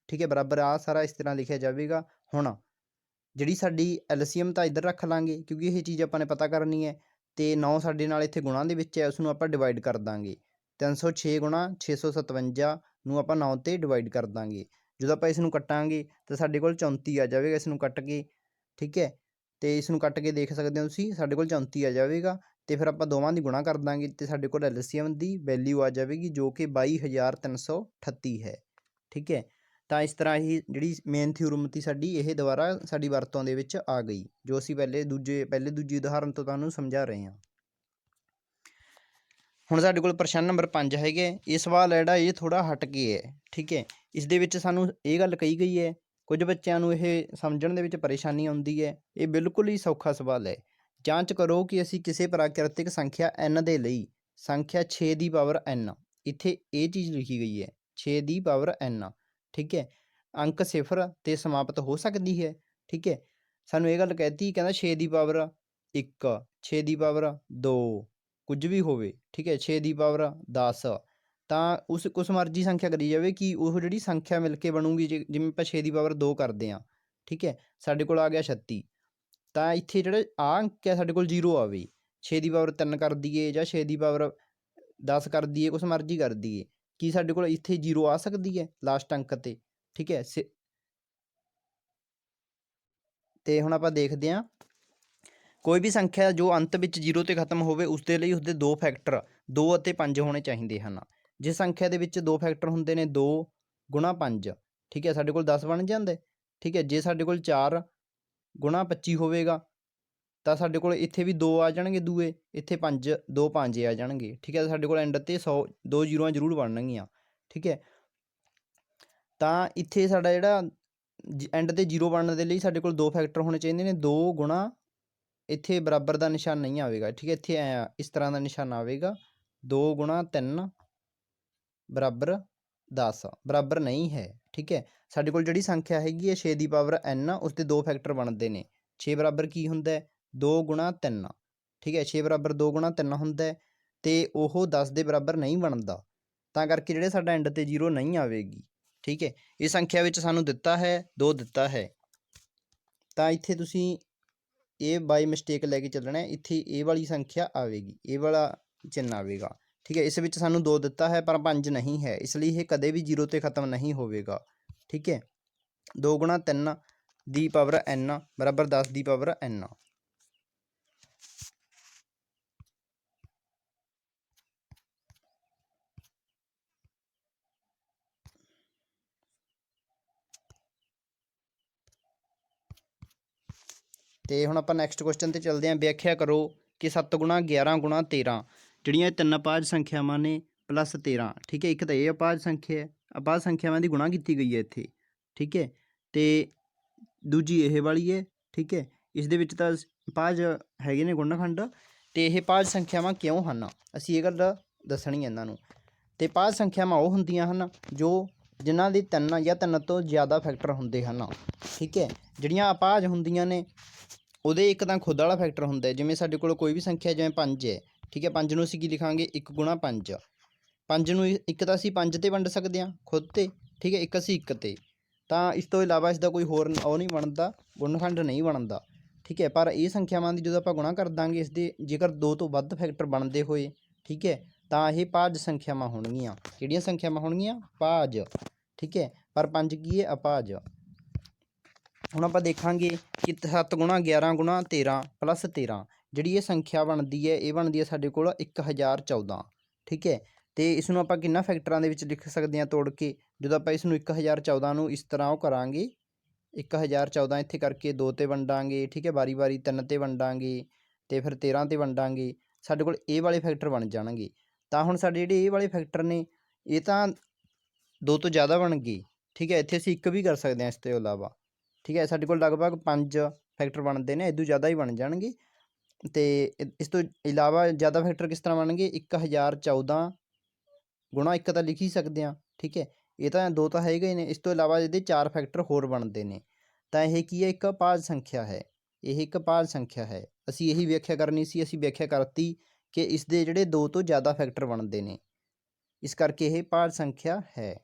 ਠੀਕ ਹੈ, ਬਰਾਬਰ ਆ ਸਾਰਾ ਇਸ ਤਰ੍ਹਾਂ ਲਿਖਿਆ ਜਾਵੇਗਾ। ਹੁਣ ਜਿਹੜੀ ਸਾਡੀ LCM ਤਾਂ ਇੱਧਰ ਰੱਖ ਲਾਂਗੇ ਕਿਉਂਕਿ ਇਹ ਚੀਜ਼ ਆਪਾਂ ਨੇ ਪਤਾ ਕਰਨੀ ਹੈ, ਅਤੇ 9 ਸਾਡੇ ਨਾਲ ਇੱਥੇ ਗੁਣਾ ਦੇ ਵਿੱਚ ਹੈ, ਉਸ ਨੂੰ ਆਪਾਂ ਡਿਵਾਈਡ ਕਰ ਦਾਂਗੇ। 306 ਗੁਣਾ 657 ਨੂੰ ਆਪਾਂ 9 'ਤੇ ਡਿਵਾਈਡ ਕਰ ਦਾਂਗੇ। ਜਦੋਂ ਆਪਾਂ ਇਸ ਨੂੰ ਕੱਟਾਂਗੇ ਤਾਂ ਸਾਡੇ ਕੋਲ 34 ਆ ਜਾਵੇਗਾ। ਇਸ ਨੂੰ ਕੱਟ ਕੇ, ਠੀਕ ਹੈ, ਅਤੇ ਇਸ ਨੂੰ ਕੱਟ ਕੇ ਦੇਖ ਸਕਦੇ ਹੋ ਤੁਸੀਂ, ਸਾਡੇ ਕੋਲ 34 ਆ ਜਾਵੇਗਾ। ਅਤੇ ਫਿਰ ਆਪਾਂ ਦੋਵਾਂ ਦੀ ਗੁਣਾ ਕਰ ਦਾਂਗੇ ਅਤੇ ਸਾਡੇ ਕੋਲ LCM ਦੀ ਵੈਲਿਊ ਆ ਜਾਵੇਗੀ ਜੋ ਕਿ 22,338 ਹੈ, ਠੀਕ ਹੈ। ਤਾਂ ਇਸ ਤਰ੍ਹਾਂ ਹੀ ਜਿਹੜੀ ਮੇਨ ਥਿਊਰਮ ਤੀ ਸਾਡੀ, ਇਹ ਦੁਬਾਰਾ ਸਾਡੀ ਵਰਤੋਂ ਦੇ ਵਿੱਚ ਆ ਗਈ, ਜੋ ਅਸੀਂ ਪਹਿਲੇ ਦੂਜੀ ਉਦਾਹਰਨ ਤੋਂ ਤੁਹਾਨੂੰ ਸਮਝਾ ਰਹੇ ਹਾਂ। ਹੁਣ ਸਾਡੇ ਕੋਲ ਪ੍ਰਸ਼ਨ ਨੰਬਰ 5 ਹੈਗੇ। ਇਹ ਸਵਾਲ ਹੈ ਜਿਹੜਾ ਇਹ ਥੋੜ੍ਹਾ ਹਟ ਕੇ ਹੈ, ਠੀਕ ਹੈ। ਇਸ ਦੇ ਵਿੱਚ ਸਾਨੂੰ ਇਹ ਗੱਲ ਕਹੀ ਗਈ ਹੈ, ਕੁਝ ਬੱਚਿਆਂ ਨੂੰ ਇਹ ਸਮਝਣ ਦੇ ਵਿੱਚ ਪਰੇਸ਼ਾਨੀ ਆਉਂਦੀ ਹੈ। ਇਹ ਬਿਲਕੁਲ ਹੀ ਸੌਖਾ ਸਵਾਲ ਹੈ। ਜਾਂਚ ਕਰੋ ਕਿ ਅਸੀਂ ਕਿਸੇ ਪ੍ਰਾਕਿਰਤਿਕ ਸੰਖਿਆ n ਦੇ ਲਈ ਸੰਖਿਆ 6 ਦੀ ਪਾਵਰ n, ਇੱਥੇ ਇਹ ਚੀਜ਼ ਲਿਖੀ ਗਈ ਹੈ 6 ਦੀ ਪਾਵਰ n, ਠੀਕ ਹੈ, ਅੰਕ 0 'ਤੇ ਸਮਾਪਤ ਹੋ ਸਕਦੀ ਹੈ, ਠੀਕ ਹੈ। ਸਾਨੂੰ ਇਹ ਗੱਲ ਕਹਿਤੀ, ਕਹਿੰਦਾ 6 ਦੀ ਪਾਵਰ 1, 6 ਦੀ ਪਾਵਰ 2, ਕੁਝ ਵੀ ਹੋਵੇ, ਠੀਕ ਹੈ, 6 ਦੀ ਪਾਵਰ 10, ਤਾਂ ਉਸ ਮਰਜ਼ੀ ਸੰਖਿਆ ਕਰੀ ਜਾਵੇ ਕਿ ਉਹ ਜਿਹੜੀ ਸੰਖਿਆ ਮਿਲ ਕੇ ਬਣੂਗੀ, ਜਿਵੇਂ ਆਪਾਂ 6 ਦੀ ਪਾਵਰ 2 ਕਰਦੇ ਹਾਂ, ਠੀਕ ਹੈ, ਸਾਡੇ ਕੋਲ ਆ ਗਿਆ 36। ਤਾਂ ਇੱਥੇ ਜਿਹੜਾ ਆ ਅੰਕ ਹੈ ਸਾਡੇ ਕੋਲ 0 ਆਵੇ। 6 ਦੀ ਪਾਵਰ 3 ਕਰ ਦਈਏ ਜਾਂ 6 ਦੀ ਪਾਵਰ 10 ਕਰ ਦਈਏ, ਕੁਛ ਮਰਜ਼ੀ ਕਰ ਦਈਏ, ਕੀ ਸਾਡੇ ਕੋਲ ਇੱਥੇ 0 ਆ ਸਕਦੀ ਹੈ ਲਾਸਟ ਅੰਕ 'ਤੇ, ਠੀਕ ਹੈ। ਅਤੇ ਹੁਣ ਆਪਾਂ ਦੇਖਦੇ ਹਾਂ, ਕੋਈ ਵੀ ਸੰਖਿਆ ਜੋ ਅੰਤ ਵਿੱਚ 0 'ਤੇ ਖਤਮ ਹੋਵੇ ਉਸਦੇ ਲਈ ਉਸਦੇ 2 ਫੈਕਟਰ 2 ਅਤੇ 5 ਹੋਣੇ ਚਾਹੀਦੇ ਹਨ। ਜੇ ਸੰਖਿਆ ਦੇ ਵਿੱਚ 2 ਫੈਕਟਰ ਹੁੰਦੇ ਨੇ 2 ਗੁਣਾ 5, ਠੀਕ ਹੈ, ਸਾਡੇ ਕੋਲ 10 ਬਣ ਜਾਂਦਾ, ਠੀਕ ਹੈ। ਜੇ ਸਾਡੇ ਕੋਲ 4 ਗੁਣਾ 25 ਹੋਵੇਗਾ ਤਾਂ ਸਾਡੇ ਕੋਲ ਇੱਥੇ ਵੀ 2 ਆ ਜਾਣਗੇ ਦੂਏ, ਇੱਥੇ 2 5 ਆ ਜਾਣਗੇ, ਠੀਕ ਹੈ। ਸਾਡੇ ਕੋਲ ਐਂਡ 'ਤੇ 2 ਜ਼ੀਰੋਆਂ ਜ਼ਰੂਰ ਬਣਨਗੀਆਂ, ਠੀਕ ਹੈ। ਤਾਂ ਇੱਥੇ ਸਾਡਾ ਜਿਹੜਾ ਐਂਡ 'ਤੇ 0 ਬਣਨ ਦੇ ਲਈ ਸਾਡੇ ਕੋਲ 2 ਫੈਕਟਰ ਹੋਣੇ ਚਾਹੀਦੇ ਨੇ। 2 ਗੁਣਾ, ਇੱਥੇ ਬਰਾਬਰ ਦਾ ਨਿਸ਼ਾਨ ਨਹੀਂ ਆਵੇਗਾ, ਠੀਕ ਹੈ, ਇੱਥੇ ਇਸ ਤਰ੍ਹਾਂ ਦਾ ਨਿਸ਼ਾਨ ਆਵੇਗਾ 2 ਗੁਣਾ 3 ਬਰਾਬਰ 10, ਬਰਾਬਰ ਨਹੀਂ ਹੈ, ਠੀਕ ਹੈ। ਸਾਡੇ ਕੋਲ ਜਿਹੜੀ ਸੰਖਿਆ ਹੈਗੀ ਹੈ 6 ਦੀ ਪਾਵਰ n, ਉਸ ਦੇ 2 ਫੈਕਟਰ ਬਣਦੇ ਨੇ। 6 ਬਰਾਬਰ ਕੀ ਹੁੰਦਾ ਹੈ 2 ਗੁਣਾ 3, ਠੀਕ ਹੈ, 6 ਬਰਾਬਰ 2 ਗੁਣਾ 3 ਹੁੰਦਾ ਹੈ, ਅਤੇ ਉਹ 10 ਦੇ ਬਰਾਬਰ ਨਹੀਂ ਬਣਦਾ, ਤਾਂ ਕਰਕੇ ਜਿਹੜੇ ਸਾਡਾ ਐਂਡ 'ਤੇ 0 ਨਹੀਂ ਆਵੇਗੀ, ਠੀਕ ਹੈ। ਇਹ ਸੰਖਿਆ ਵਿੱਚ ਸਾਨੂੰ ਦਿੱਤਾ ਹੈ 2 ਦਿੱਤਾ ਹੈ, ਤਾਂ ਇੱਥੇ ਤੁਸੀਂ ਇਹ ਬਾਈ ਮਿਸਟੇਕ ਲੈ ਕੇ ਚੱਲਣਾ, ਇੱਥੇ ਇਹ ਵਾਲੀ ਸੰਖਿਆ ਆਵੇਗੀ, ਇਹ ਵਾਲਾ ਚਿੰਨ੍ਹ ਆਵੇਗਾ, ਠੀਕ ਹੈ। ਇਸ ਵਿੱਚ ਸਾਨੂੰ 2 ਦਿੱਤਾ ਹੈ ਪਰ 5 ਨਹੀਂ ਹੈ, ਇਸ ਲਈ ਇਹ ਕਦੇ ਵੀ 0 'ਤੇ ਖਤਮ ਨਹੀਂ ਹੋਵੇਗਾ, ਠੀਕ ਹੈ। 2 ਗੁਣਾ 3 ਦੀ ਪਾਵਰ n ਬਰਾਬਰ 10 ਦੀ ਪਾਵਰ n। ਅਤੇ ਹੁਣ ਆਪਾਂ ਨੈਕਸਟ ਕੁਐਸਚਨ 'ਤੇ ਚੱਲਦੇ ਹਾਂ। ਵਿਆਖਿਆ ਕਰੋ ਕਿ 7 ਗੁਣਾ 11 ਗੁਣਾ 13 ਜਿਹੜੀਆਂ ਇਹ 3 ਅਪਾਹਜ ਸੰਖਿਆਵਾਂ ਨੇ ਪਲੱਸ 13, ਠੀਕ ਹੈ। ਇੱਕ ਤਾਂ ਇਹ ਅਪਾਹਜ ਸੰਖਿਆ ਹੈ, ਅਪਾਹਜ ਸੰਖਿਆਵਾਂ ਦੀ ਗੁਣਾ ਕੀਤੀ ਗਈ ਹੈ ਇੱਥੇ, ਠੀਕ ਹੈ, ਅਤੇ ਦੂਜੀ ਇਹ ਵਾਲੀ ਹੈ, ਠੀਕ ਹੈ। ਇਸ ਦੇ ਵਿੱਚ ਤਾਂ ਅਪਾਹਜ ਹੈਗੇ ਨੇ ਗੁਣਨਖੰਡ, ਅਤੇ ਇਹ ਅਪਾਹਜ ਸੰਖਿਆਵਾਂ ਕਿਉਂ ਹਨ, ਅਸੀਂ ਇਹ ਗੱਲ ਦੱਸਣੀ ਇਹਨਾਂ ਨੂੰ। ਅਤੇ ਅਪਾਹਜ ਸੰਖਿਆਵਾਂ ਉਹ ਹੁੰਦੀਆਂ ਹਨ ਜਿਨ੍ਹਾਂ ਦੇ 3 ਜਾਂ 3 ਤੋਂ ਜ਼ਿਆਦਾ ਫੈਕਟਰ ਹੁੰਦੇ ਹਨ, ਠੀਕ ਹੈ। ਜਿਹੜੀਆਂ ਅਪਾਹਜ ਹੁੰਦੀਆਂ ਨੇ ਉਹਦੇ ਇੱਕ ਤਾਂ ਖੁਦ ਵਾਲਾ ਫੈਕਟਰ ਹੁੰਦਾ ਹੈ, ਜਿਵੇਂ ਸਾਡੇ ਕੋਲ ਕੋਈ ਵੀ ਸੰਖਿਆ ਜਿਵੇਂ 5 ਹੈ, ਠੀਕ ਹੈ, 5 ਨੂੰ ਅਸੀਂ ਕੀ ਲਿਖਾਂਗੇ 1 ਗੁਣਾ 5, 5 ਨੂੰ ਇੱਕ ਤਾਂ ਅਸੀਂ 5 'ਤੇ ਵੰਡ ਸਕਦੇ ਹਾਂ ਖੁਦ 'ਤੇ, ਠੀਕ ਹੈ, ਇੱਕ ਅਸੀਂ 1 'ਤੇ, ਤਾਂ ਇਸ ਤੋਂ ਇਲਾਵਾ ਇਸਦਾ ਕੋਈ ਹੋਰ ਉਹ ਨਹੀਂ ਬਣਦਾ, ਗੁਣਨਖੰਡ ਨਹੀਂ ਬਣਦਾ, ਠੀਕ ਹੈ। ਪਰ ਇਹ ਸੰਖਿਆਵਾਂ ਦੀ ਜਦੋਂ ਆਪਾਂ ਗੁਣਾ ਕਰ ਦਾਂਗੇ ਇਸਦੇ ਜੇਕਰ 2 ਤੋਂ ਵੱਧ ਫੈਕਟਰ ਬਣਦੇ ਹੋਏ, ਠੀਕ ਹੈ, ਤਾਂ ਇਹ ਭਾਜ ਸੰਖਿਆਵਾਂ ਹੋਣਗੀਆਂ। ਕਿਹੜੀਆਂ ਸੰਖਿਆਵਾਂ ਹੋਣਗੀਆਂ ਭਾਜ, ਠੀਕ ਹੈ, ਪਰ 5 ਕੀ ਹੈ ਅਪਾਹਜ। ਹੁਣ ਆਪਾਂ ਦੇਖਾਂਗੇ ਕਿ 7 ਗੁਣਾ 11 ਗੁਣਾ 13 ਪਲੱਸ 13 ਜਿਹੜੀ ਇਹ ਸੰਖਿਆ ਬਣਦੀ ਹੈ, ਇਹ ਬਣਦੀ ਹੈ ਸਾਡੇ ਕੋਲ 1014, ਠੀਕ ਹੈ। ਅਤੇ ਇਸ ਨੂੰ ਆਪਾਂ ਕਿੰਨਾ ਫੈਕਟਰਾਂ ਦੇ ਵਿੱਚ ਲਿਖ ਸਕਦੇ ਹਾਂ ਤੋੜ ਕੇ, ਜਦੋਂ ਆਪਾਂ ਇਸ ਨੂੰ 1014 ਨੂੰ ਇਸ ਤਰ੍ਹਾਂ ਉਹ ਕਰਾਂਗੇ 1014 ਇੱਥੇ ਕਰਕੇ 2 'ਤੇ ਵੰਡਾਂਗੇ, ਠੀਕ ਹੈ, ਵਾਰੀ ਵਾਰੀ 3 'ਤੇ ਵੰਡਾਂਗੇ ਅਤੇ ਫਿਰ 13 'ਤੇ ਵੰਡਾਂਗੇ, ਸਾਡੇ ਕੋਲ ਇਹ ਵਾਲੇ ਫੈਕਟਰ ਬਣ ਜਾਣਗੇ। ਤਾਂ ਹੁਣ ਸਾਡੇ ਜਿਹੜੇ ਇਹ ਵਾਲੇ ਫੈਕਟਰ ਨੇ ਇਹ ਤਾਂ 2 ਤੋਂ ਜ਼ਿਆਦਾ ਬਣ ਗਏ, ਠੀਕ ਹੈ, ਇੱਥੇ ਅਸੀਂ 1 ਵੀ ਕਰ ਸਕਦੇ ਹਾਂ ਇਸ ਤੋਂ ਇਲਾਵਾ, ਠੀਕ ਹੈ। ਸਾਡੇ ਕੋਲ ਲਗਭਗ 5 ਫੈਕਟਰ ਬਣਦੇ ਨੇ, ਇਦੋਂ ਜ਼ਿਆਦਾ ਹੀ ਬਣ ਜਾਣਗੇ, ਤੇ ਇਸ ਤੋਂ ਇਲਾਵਾ ਜ਼ਿਆਦਾ ਫੈਕਟਰ ਕਿਸ ਤਰ੍ਹਾਂ ਬਣਨਗੇ 1014 ਗੁਣਾ 1 ਤਾਂ ਲਿਖ ਹੀ ਸਕਦੇ ਹਾਂ, ਠੀਕ ਹੈ। ਇਹ ਤਾਂ 2 ਤਾਂ ਹੈਗੇ ਹੀ ਨੇ, ਇਸ ਤੋਂ ਇਲਾਵਾ ਇਹਦੇ 4 ਫੈਕਟਰ ਹੋਰ ਬਣਦੇ ਨੇ। ਤਾਂ ਇਹ ਕੀ ਹੈ, ਇੱਕ ਭਾਜ ਸੰਖਿਆ ਹੈ, ਇਹ ਇੱਕ ਭਾਜ ਸੰਖਿਆ ਹੈ। ਅਸੀਂ ਇਹੀ ਵਿਆਖਿਆ ਕਰਨੀ ਸੀ, ਅਸੀਂ ਵਿਆਖਿਆ ਕਰਤੀ ਕਿ ਇਸ ਦੇ ਜਿਹੜੇ 2 ਤੋਂ ਜ਼ਿਆਦਾ ਫੈਕਟਰ ਬਣਦੇ ਨੇ, ਇਸ ਕਰਕੇ ਇਹ ਭਾਜ ਸੰਖਿਆ ਹੈ।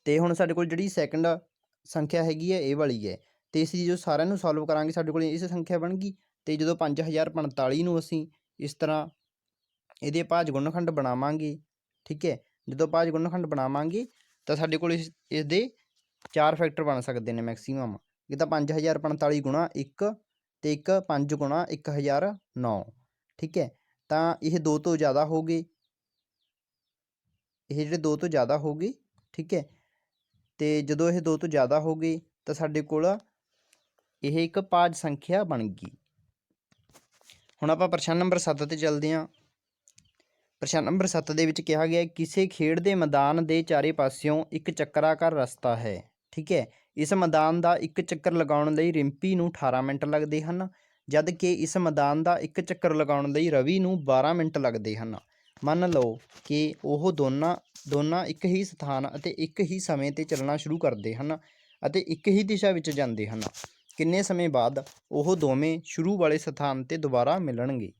ਤੇ ਹੁਣ ਸਾਡੇ ਕੋਲ ਜਿਹੜੀ ਸੈਕੰਡ ਸੰਖਿਆ ਹੈਗੀ ਹੈ ਇਹ ਵਾਲੀ ਹੈ, ਤੇ ਅਸੀਂ ਜੋ ਸਾਰਿਆਂ ਨੂੰ ਸੋਲਵ ਕਰਾਂਗੇ ਸਾਡੇ ਕੋਲ ਇਸ ਸੰਖਿਆ ਬਣ ਗਈ। ਤੇ ਜਦੋਂ 5045 ਨੂੰ ਅਸੀਂ ਇਸ ਤਰ੍ਹਾਂ ਇਹਦੇ ਭਾਜ ਗੁਣਨਖੰਡ ਬਣਾਵਾਂਗੇ, ਠੀਕ ਹੈ। ਜਦੋਂ ਭਾਜ ਗੁਣਨਖੰਡ ਬਣਾਵਾਂਗੇ ਤਾਂ ਸਾਡੇ ਕੋਲ ਇਸਦੇ 4 ਫੈਕਟਰ ਬਣ ਸਕਦੇ ਨੇ ਮੈਕਸੀਮਮ। ਇਹ ਤਾਂ 5045 ਗੁਣਾ 1 ਤੇ 5 ਗੁਣਾ 1009, ਠੀਕ ਹੈ। ਤਾਂ ਇਹ 2 ਤੋਂ ਜ਼ਿਆਦਾ ਹੋ ਗਏ, ਇਹ ਜਿਹੜੇ 2 ਤੋਂ ਜ਼ਿਆਦਾ ਹੋ ਗਏ, ਠੀਕ ਹੈ। ਤੇ ਜਦੋਂ ਇਹ 2 ਤੋਂ ਜ਼ਿਆਦਾ ਹੋ ਗਏ ਤਾਂ ਸਾਡੇ ਕੋਲ ਇਹ ਇੱਕ ਭਾਜ ਸੰਖਿਆ ਬਣ ਗਈ। ਹੁਣ ਆਪਾਂ ਪ੍ਰਸ਼ਨ ਨੰਬਰ 7 ਤੇ ਚੱਲਦੇ ਹਾਂ। ਪ੍ਰਸ਼ਨ ਨੰਬਰ 7 ਦੇ ਵਿੱਚ ਕਿਹਾ ਗਿਆ ਕਿਸੇ ਖੇਡ ਦੇ ਮੈਦਾਨ ਦੇ ਚਾਰੇ ਪਾਸਿਓਂ ਇੱਕ ਚੱਕਰਾਕਾਰ ਰਸਤਾ ਹੈ, ਠੀਕ ਹੈ। ਇਸ ਮੈਦਾਨ ਦਾ ਇੱਕ ਚੱਕਰ ਲਗਾਉਣ ਲਈ ਰਿੰਪੀ ਨੂੰ 18 ਮਿੰਟ ਲੱਗਦੇ ਹਨ, ਜਦ ਕਿ ਇਸ ਮੈਦਾਨ ਦਾ ਇੱਕ ਚੱਕਰ ਲਗਾਉਣ ਲਈ ਰਵੀ ਨੂੰ 12 ਮਿੰਟ ਲੱਗਦੇ ਹਨ। ਮੰਨ ਲਓ ਕਿ ਉਹ ਦੋਨਾਂ ਇੱਕ ਹੀ ਸਥਾਨ ਅਤੇ ਇੱਕ ਹੀ ਸਮੇਂ 'ਤੇ ਚੱਲਣਾ ਸ਼ੁਰੂ ਕਰਦੇ ਹਨ ਅਤੇ ਇੱਕ ਹੀ ਦਿਸ਼ਾ ਵਿੱਚ ਜਾਂਦੇ ਹਨ। ਕਿੰਨੇ ਸਮੇਂ ਬਾਅਦ ਉਹ ਦੋਵੇਂ ਸ਼ੁਰੂ ਵਾਲੇ ਸਥਾਨ 'ਤੇ ਦੁਬਾਰਾ ਮਿਲਣਗੇ?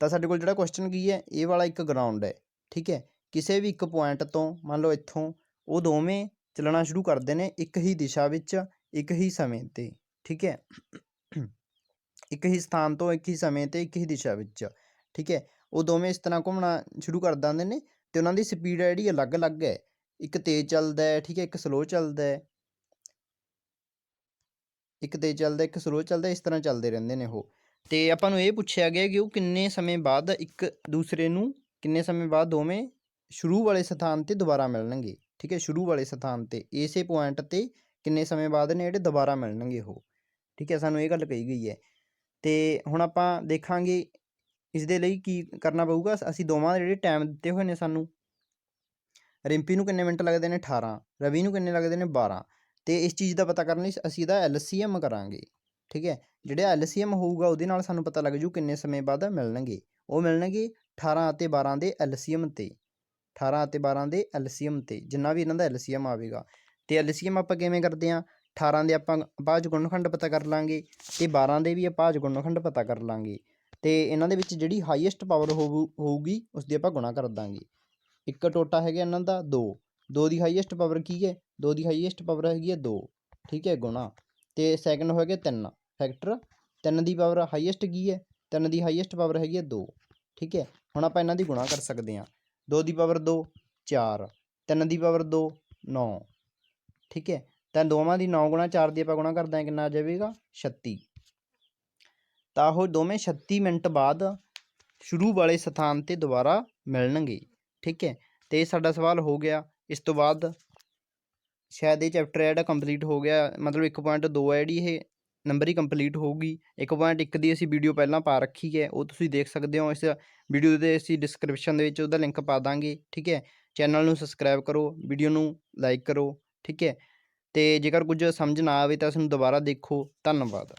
ਤਾਂ ਸਾਡੇ ਕੋਲ ਜਿਹੜਾ ਕੁਐਸਚਨ ਕੀ ਹੈ, ਇਹ ਵਾਲਾ ਇੱਕ ਗਰਾਊਂਡ ਹੈ, ਠੀਕ ਹੈ। ਕਿਸੇ ਵੀ ਇੱਕ ਪੁਆਇੰਟ ਤੋਂ ਮੰਨ ਲਓ ਇੱਥੋਂ ਉਹ ਦੋਵੇਂ ਚੱਲਣਾ ਸ਼ੁਰੂ ਕਰਦੇ ਨੇ ਇੱਕ ਹੀ ਦਿਸ਼ਾ ਵਿੱਚ ਇੱਕ ਹੀ ਸਮੇਂ 'ਤੇ, ਠੀਕ ਹੈ। ਇੱਕ ਹੀ ਸਥਾਨ ਤੋਂ ਇੱਕ ਹੀ ਸਮੇਂ 'ਤੇ ਇੱਕ ਹੀ ਦਿਸ਼ਾ ਵਿੱਚ, ਠੀਕ ਹੈ। ਉਹ ਦੋਵੇਂ ਇਸ ਤਰ੍ਹਾਂ ਘੁੰਮਣਾ ਸ਼ੁਰੂ ਕਰ ਦਿੰਦੇ ਨੇ ਅਤੇ ਉਹਨਾਂ ਦੀ ਸਪੀਡ ਹੈ ਜਿਹੜੀ ਅਲੱਗ-ਅਲੱਗ ਹੈ। ਇੱਕ ਤੇਜ਼ ਚੱਲਦਾ ਹੈ, ਠੀਕ ਹੈ, ਇੱਕ ਸਲੋਅ ਚੱਲਦਾ ਹੈ, ਇੱਕ ਤੇਜ਼ ਚੱਲਦਾ ਇੱਕ ਸਲੋਅ ਚੱਲਦਾ, ਇਸ ਤਰ੍ਹਾਂ ਚੱਲਦੇ ਰਹਿੰਦੇ ਨੇ ਉਹ। ਅਤੇ ਆਪਾਂ ਨੂੰ ਇਹ ਪੁੱਛਿਆ ਗਿਆ ਕਿ ਉਹ ਕਿੰਨੇ ਸਮੇਂ ਬਾਅਦ ਇੱਕ ਦੂਸਰੇ ਨੂੰ ਕਿੰਨੇ ਸਮੇਂ ਬਾਅਦ ਦੋਵੇਂ ਸ਼ੁਰੂ ਵਾਲੇ ਸਥਾਨ 'ਤੇ ਦੁਬਾਰਾ ਮਿਲਣਗੇ, ਠੀਕ ਹੈ। ਸ਼ੁਰੂ ਵਾਲੇ ਸਥਾਨ 'ਤੇ ਇਸੇ ਪੁਆਇੰਟ 'ਤੇ ਕਿੰਨੇ ਸਮੇਂ ਬਾਅਦ ਨੇ ਜਿਹੜੇ ਦੁਬਾਰਾ ਮਿਲਣਗੇ ਉਹ, ਠੀਕ ਹੈ। ਸਾਨੂੰ ਇਹ ਗੱਲ ਕਹੀ ਗਈ ਹੈ। ਅਤੇ ਹੁਣ ਆਪਾਂ ਦੇਖਾਂਗੇ ਇਸ ਦੇ ਲਈ ਕੀ ਕਰਨਾ ਪਊਗਾ। ਅਸੀਂ ਦੋਵਾਂ ਦੇ ਜਿਹੜੇ ਟਾਈਮ ਦਿੱਤੇ ਹੋਏ ਨੇ ਸਾਨੂੰ, ਰਿੰਪੀ ਨੂੰ ਕਿੰਨੇ ਮਿੰਟ ਲੱਗਦੇ ਨੇ 18, ਰਵੀ ਨੂੰ ਕਿੰਨੇ ਲੱਗਦੇ ਨੇ 12। ਅਤੇ ਇਸ ਚੀਜ਼ ਦਾ ਪਤਾ ਕਰਨ ਲਈ ਅਸੀਂ ਇਹਦਾ LCM ਕਰਾਂਗੇ, ਠੀਕ ਹੈ। ਜਿਹੜਾ LCM ਹੋਊਗਾ ਉਹਦੇ ਨਾਲ ਸਾਨੂੰ ਪਤਾ ਲੱਗ ਜੂ ਕਿੰਨੇ ਸਮੇਂ ਬਾਅਦ ਮਿਲਣਗੇ। ਉਹ ਮਿਲਣਗੇ 18 ਅਤੇ 12 ਦੇ LCM 'ਤੇ, 18 ਅਤੇ 12 ਦੇ LCM 'ਤੇ, ਜਿੰਨਾ ਵੀ ਇਹਨਾਂ ਦਾ LCM ਆਵੇਗਾ। ਅਤੇ LCM ਆਪਾਂ ਕਿਵੇਂ ਕਰਦੇ ਹਾਂ, 18 ਦੇ ਆਪਾਂ ਭਾਜ ਗੁਣਨਖੰਡ ਪਤਾ ਕਰ ਲਾਂਗੇ ਅਤੇ 12 ਦੇ ਵੀ ਭਾਜ ਗੁਣਨਖੰਡ ਪਤਾ ਕਰ ਲਾਂਗੇ। ਅਤੇ ਇਹਨਾਂ ਦੇ ਵਿੱਚ ਜਿਹੜੀ ਹਾਈਐਸਟ ਪਾਵਰ ਹੋਊਗੀ ਉਸ ਦੀ ਆਪਾਂ ਗੁਣਾ ਕਰ ਦਾਂਗੇ। ਇੱਕ ਟੋਟਾ ਹੈਗਾ ਇਹਨਾਂ ਦਾ 2, 2 ਦੀ ਹਾਈਐਸਟ ਪਾਵਰ ਕੀ ਹੈ, 2 ਦੀ ਹਾਈਐਸਟ ਪਾਵਰ ਹੈਗੀ ਹੈ 2, ਠੀਕ ਹੈ, ਗੁਣਾ। ਅਤੇ ਸੈਕਿੰਡ ਹੋਏਗਾ 3 ਫੈਕਟਰ, 3 ਦੀ ਪਾਵਰ ਹਾਈਐਸਟ ਕੀ ਹੈ, 3 ਦੀ ਹਾਈਐਸਟ ਪਾਵਰ ਹੈਗੀ ਹੈ 2, ਠੀਕ ਹੈ। ਹੁਣ ਆਪਾਂ ਇਹਨਾਂ ਦੀ ਗੁਣਾ ਕਰ ਸਕਦੇ ਹਾਂ। 2 ਦੀ ਪਾਵਰ 2 4, 3 ਦੀ ਪਾਵਰ 2 9, ਠੀਕ ਹੈ। ਤਾਂ ਦੋਵਾਂ ਦੀ 9 ਗੁਣਾ 4 ਦੀ ਆਪਾਂ ਗੁਣਾ ਕਰਦੇ ਹਾਂ, ਕਿੰਨਾ ਆ ਜਾਵੇਗਾ 36। ਤਾਂ ਉਹ ਦੋਵੇਂ 36 ਮਿੰਟ ਬਾਅਦ ਸ਼ੁਰੂ ਵਾਲੇ ਸਥਾਨ 'ਤੇ ਦੁਬਾਰਾ ਮਿਲਣਗੇ, ਠੀਕ ਹੈ। ਅਤੇ ਸਾਡਾ ਸਵਾਲ ਹੋ ਗਿਆ। ਇਸ ਤੋਂ ਬਾਅਦ ਸ਼ਾਇਦ ਇਹ ਚੈਪਟਰ ਹੈ ਜਿਹੜਾ ਕੰਪਲੀਟ ਹੋ ਗਿਆ, ਮਤਲਬ 1.2 ਹੈ ਜਿਹੜੀ ਇਹ ਨੰਬਰ ਹੀ ਕੰਪਲੀਟ ਹੋਊਗੀ। 1.1 ਦੀ ਅਸੀਂ ਵੀਡੀਓ ਪਹਿਲਾਂ ਪਾ ਰੱਖੀ ਹੈ, ਉਹ ਤੁਸੀਂ ਦੇਖ ਸਕਦੇ ਹੋ। ਇਸ ਵੀਡੀਓ ਦੇ ਅਸੀਂ ਡਿਸਕ੍ਰਿਪਸ਼ਨ ਦੇ ਵਿੱਚ ਉਹਦਾ ਲਿੰਕ ਪਾ ਦਾਂਗੇ, ਠੀਕ ਹੈ। ਚੈਨਲ ਨੂੰ ਸਬਸਕ੍ਰਾਈਬ ਕਰੋ, ਵੀਡੀਓ ਨੂੰ ਲਾਈਕ ਕਰੋ, ਠੀਕ ਹੈ। ਅਤੇ ਜੇਕਰ ਕੁਝ ਸਮਝ ਨਾ ਆਵੇ ਤਾਂ ਉਸਨੂੰ ਦੁਬਾਰਾ ਦੇਖੋ। ਧੰਨਵਾਦ।